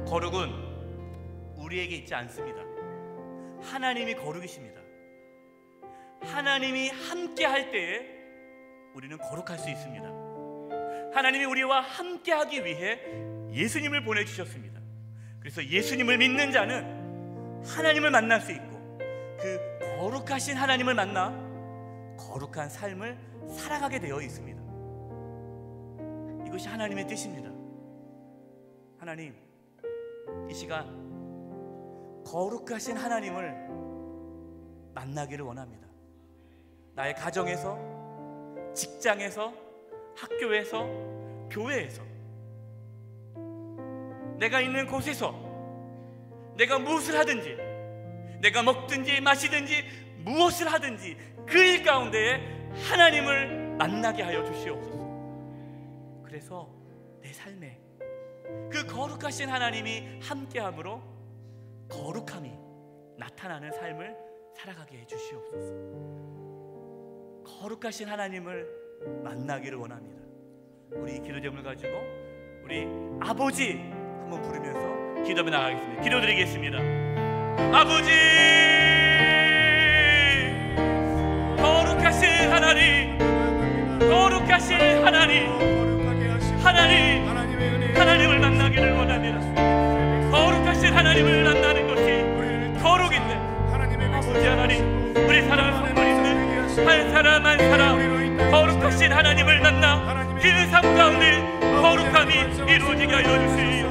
거룩은 우리에게 있지 않습니다. 하나님이 거룩이십니다. 하나님이 함께 할 때에 우리는 거룩할 수 있습니다. 하나님이 우리와 함께 하기 위해 예수님을 보내주셨습니다. 그래서 예수님을 믿는 자는 하나님을 만날 수 있고, 그 거룩하신 하나님을 만나 거룩한 삶을 살아가게 되어 있습니다. 이것이 하나님의 뜻입니다. 하나님, 이 시간 거룩하신 하나님을 만나기를 원합니다. 나의 가정에서, 직장에서, 학교에서, 교회에서, 내가 있는 곳에서 내가 무엇을 하든지, 내가 먹든지 마시든지 무엇을 하든지 그 일 가운데에 하나님을 만나게 하여 주시옵소서. 그래서 내 삶에 그 거룩하신 하나님이 함께함으로 거룩함이 나타나는 삶을 살아가게 해 주시옵소서. 거룩하신 하나님을 만나기를 원합니다. 우리 기도 제목을 가지고 우리 아버지 한번 부르면서 기도에 나가겠습니다. 기도드리겠습니다. 아버지, 거룩하신 하나님, 거룩하신 하나님, 하나님을 만나기를 원합니다. 거룩하신 하나님을 만나는 것이 거룩인데, 아버지 하나님, 우리 사랑하는 성도님들 한 사람 한 사람 거룩하신 하나님을 만나 그 삶 가운데 거룩함이 이루어지게 하여 주시오.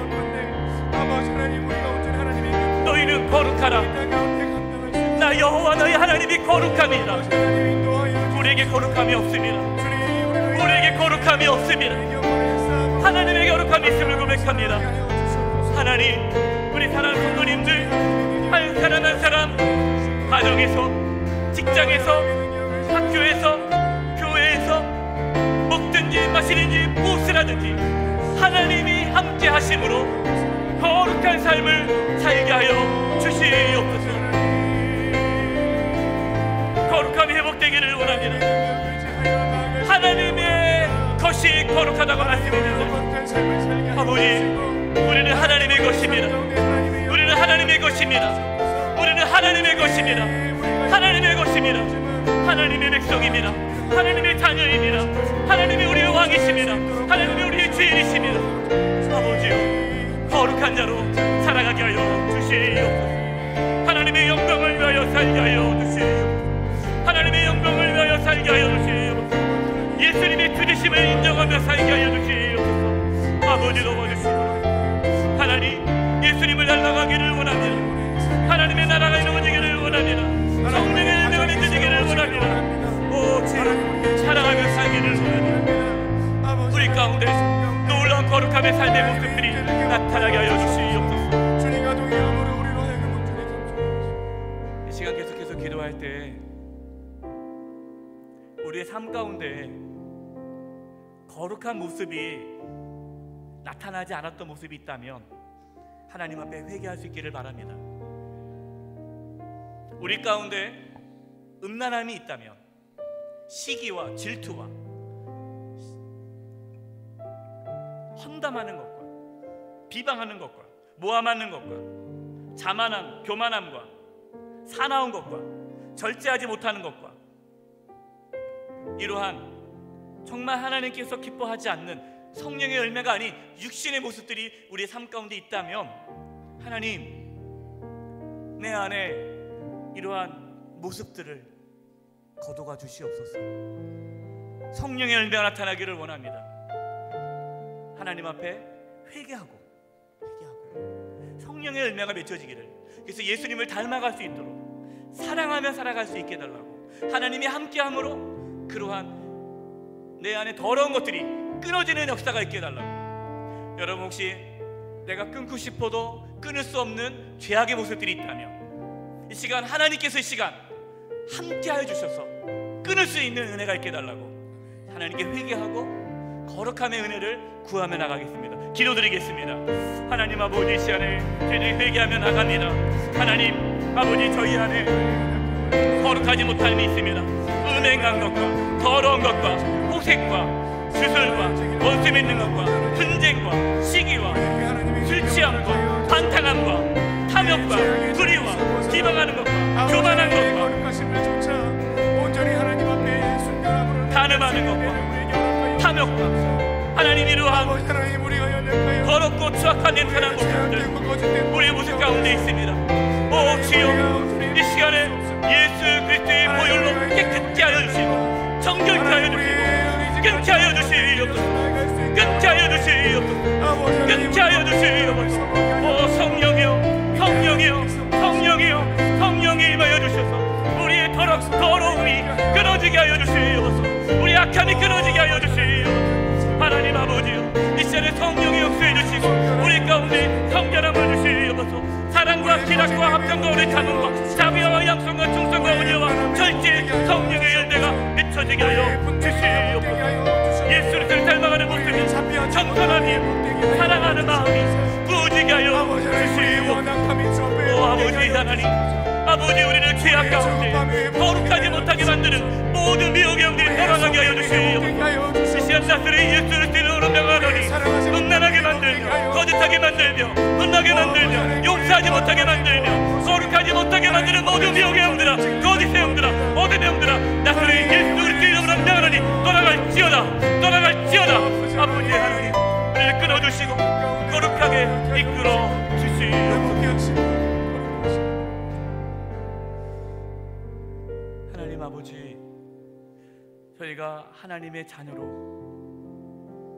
너희는 거룩하라. 나 여호와 너희 하나님이 거룩함이라. 우리에게 거룩함이 없습니다. 우리에게 거룩함이 없습니다. 하나님의 거룩함이 있음을 고백합니다. 하나님, 우리 사랑하는 성도님들 한 사람 한 사람 가정에서, 직장에서, 학교에서, 교회에서 먹든지 마시든지 무엇을 하든지 하나님이 함께 하심으로 거룩한 삶을 살게 하여 주시옵소서. 거룩함이 회복되기를 원합니다. 하나님의 것이 거룩하다고 말씀해주세요. 아버지, 우리는 하나님의 것입니다. 우리는 하나님의 것입니다. 우리는 하나님의 것입니다. 하나님의 것입니다. 하나님의 백성입니다. 하나님의 자녀입니다. 하나님이 우리의 왕이십니다. 하나님이 우리의 주인이십니다. 아버지요, 거룩한 자로 살아가게 하여 주시옵소서. 하나님의 영광을 위하여 살게 하여 주시옵소서. 하나님의 영광을 위하여 살게 하여 주시옵소서. 예수님의 주되심을 인정하며 살게 하여 주시옵소서. 아버지 도와주시옵소서. 하나님, 예수님을 닮아가기를 원합니다. 하나님의 나라가 이루어지기를 원합니다. 성령의 열매가 맺어지기를 원합니다. 오, 주님, 사랑하며 살기를 원합니다. 우리 가운데 놀라운 거룩함의 삶의 모습들이 나타나게 하여 주시옵소서. 이 시간 계속해서 기도할 때 우리의 삶 가운데 거룩한 모습이 나타나지 않았던 모습이 있다면 하나님 앞에 회개할 수 있기를 바랍니다. 우리 가운데 음란함이 있다면, 시기와 질투와 험담하는 것과 비방하는 것과 모함하는 것과 자만함, 교만함과 사나운 것과 절제하지 못하는 것과 이러한 정말 하나님께서 기뻐하지 않는 성령의 열매가 아닌 육신의 모습들이 우리의 삶 가운데 있다면 하나님, 내 안에 이러한 모습들을 거둬가 주시옵소서. 성령의 열매가 나타나기를 원합니다. 하나님 앞에 회개하고 성령의 열매가 맺혀지기를, 그래서 예수님을 닮아갈 수 있도록 사랑하며 살아갈 수 있게 해달라고, 하나님이 함께함으로 그러한 내 안에 더러운 것들이 끊어지는 역사가 있게 해달라고. 여러분, 혹시 내가 끊고 싶어도 끊을 수 없는 죄악의 모습들이 있다면 이 시간 하나님께서 이 시간 함께하여 주셔서 끊을 수 있는 은혜가 있게 해달라고 하나님께 회개하고 거룩함의 은혜를 구하며 나가겠습니다. 기도드리겠습니다. 하나님 아버지, 이 시간에 저희들이 회개하며 나갑니다. 하나님 아버지, 저희 안에 거룩하지 못함이 있습니다. 음행한 것과 더러운 것과 호색과 주술과 원수 맺는 것과 분쟁과 시기와 술 취함과 반탕함과 탐욕과 불의와 비방하는 것과 교만한 것과 간음하는 것과 탐욕과 하나님 이루한 더럽고 추악한 냄새나는 모습들 우리의 모습 가운데 있습니다. 오 주여, 이 시간에 예수 그리스도의 보혈로 깨끗게 하여 주시고 정결케 하여 주시고 끊게 하여 주시옵소서. 끊게 하여 주시옵소서. 끊게 하여 주시옵소서. 오 성령이여, 성령이여, 성령이여, 성령이 임하여 주셔서 우리의 더러움이 끊어지게 하여 주시옵소서. 우리 악함이 끊어지게 하여 주시옵소서. 하나님 아버지여, 이 시간에 성령이 역사해 주시고 우리 가운데 성결함을 주시옵소서. 사랑과 기락과 합성과 우리 자문과 자비와 양성과 충성과 은혜와 절제 성령의 열매가 맺혀지게 하여 주시옵소서. 예수를 닮아가는 모습이 정선함이 사랑하는 마음이 부어지게 하여 주시옵소서. 오 아버지 하나님, 아버지 우리를 죄악 가운데 거룩하지 못하게 만드는 모든 미혹의 영들이 돌아가게 하여 주시옵소서. 이 시간 나스리 예수를 이름으로 명하노니 음란하게 만들며 거짓하게 만들며 혼나게 만들며 용서하지 못하게 만들며 거룩하지 못하게 만드는 모든 미혹의 영들아, 거짓의 영들아, 모든 영들아, 나스리 예수 그리스도 이름으로 명하노니 떠나갈지어다, 떠나갈지어다. 아버지 하나님, 우리를 끊어주시고 거룩하게 이끌어 주시옵소서. 하나님 아버지, 저희가 하나님의 자녀로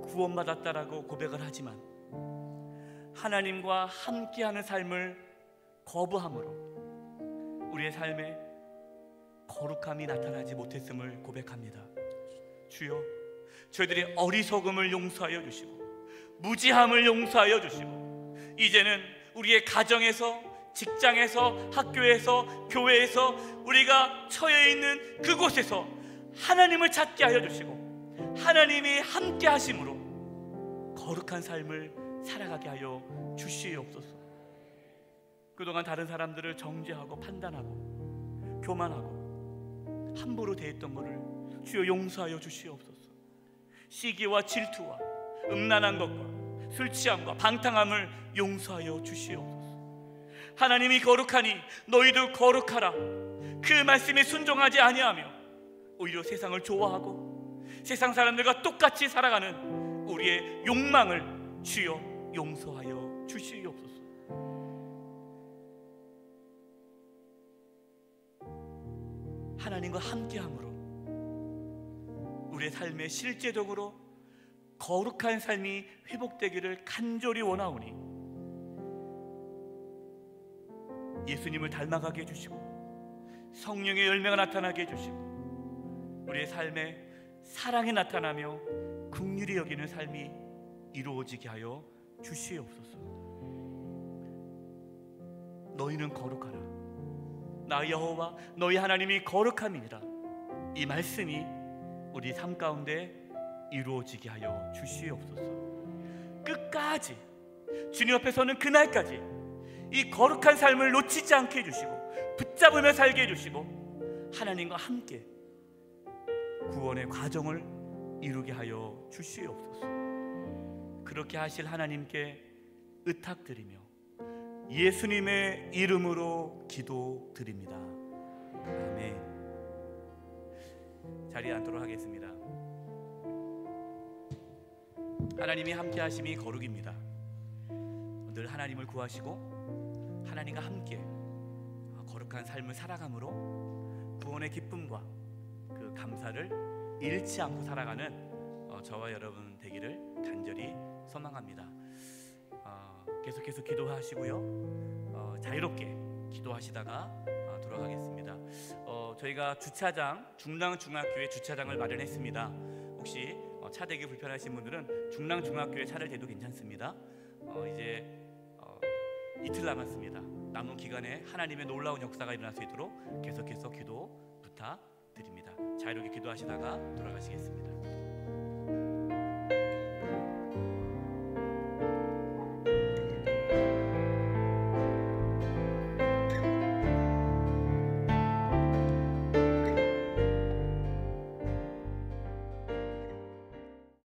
구원받았다라고 고백을 하지만 하나님과 함께하는 삶을 거부함으로 우리의 삶에 거룩함이 나타나지 못했음을 고백합니다. 주여, 저희들의 어리석음을 용서하여 주시고 무지함을 용서하여 주시고 이제는 우리의 가정에서, 직장에서, 학교에서, 교회에서 우리가 처해 있는 그곳에서 하나님을 찾게 하여 주시고 하나님이 함께 하심으로 거룩한 삶을 살아가게 하여 주시옵소서. 그동안 다른 사람들을 정죄하고 판단하고 교만하고 함부로 대했던 것을 주여 용서하여 주시옵소서. 시기와 질투와 음란한 것과 술 취함과 방탕함을 용서하여 주시옵소서. 하나님이 거룩하니 너희도 거룩하라, 그 말씀에 순종하지 아니하며 오히려 세상을 좋아하고 세상 사람들과 똑같이 살아가는 우리의 욕망을 주여 용서하여 주시옵소서. 하나님과 함께함으로 우리의 삶에 실제적으로 거룩한 삶이 회복되기를 간절히 원하오니 예수님을 닮아가게 해주시고 성령의 열매가 나타나게 해주시고 우리의 삶에 사랑이 나타나며 긍휼히 여기는 삶이 이루어지게 하여 주시옵소서. 너희는 거룩하라, 나 여호와 너희 하나님이 거룩함이니라. 이 말씀이 우리 삶 가운데 이루어지게 하여 주시옵소서. 끝까지 주님 앞에 서는 그날까지 이 거룩한 삶을 놓치지 않게 해주시고 붙잡으며 살게 해주시고 하나님과 함께 구원의 과정을 이루게 하여 주시옵소서. 그렇게 하실 하나님께 의탁드리며 예수님의 이름으로 기도드립니다. 아멘. 자리에 앉도록 하겠습니다. 하나님이 함께 하심이 거룩입니다. 늘 하나님을 구하시고 하나님과 함께 거룩한 삶을 살아감으로 구원의 기쁨과 그 감사를 잃지 않고 살아가는 저와 여러분 되기를 간절히 소망합니다. 계속해서 기도하시고요. 자유롭게 기도하시다가 돌아가겠습니다. 저희가 주차장, 중랑중학교에 주차장을 마련했습니다. 혹시 차 대기 불편하신 분들은 중랑중학교에 차를 대도 괜찮습니다. 이제 이틀 남았습니다. 남은 기간에 하나님의 놀라운 역사가 일어날 수 있도록 계속해서 기도 부탁드립니다. 자유롭게 기도하시다가 돌아가시겠습니다.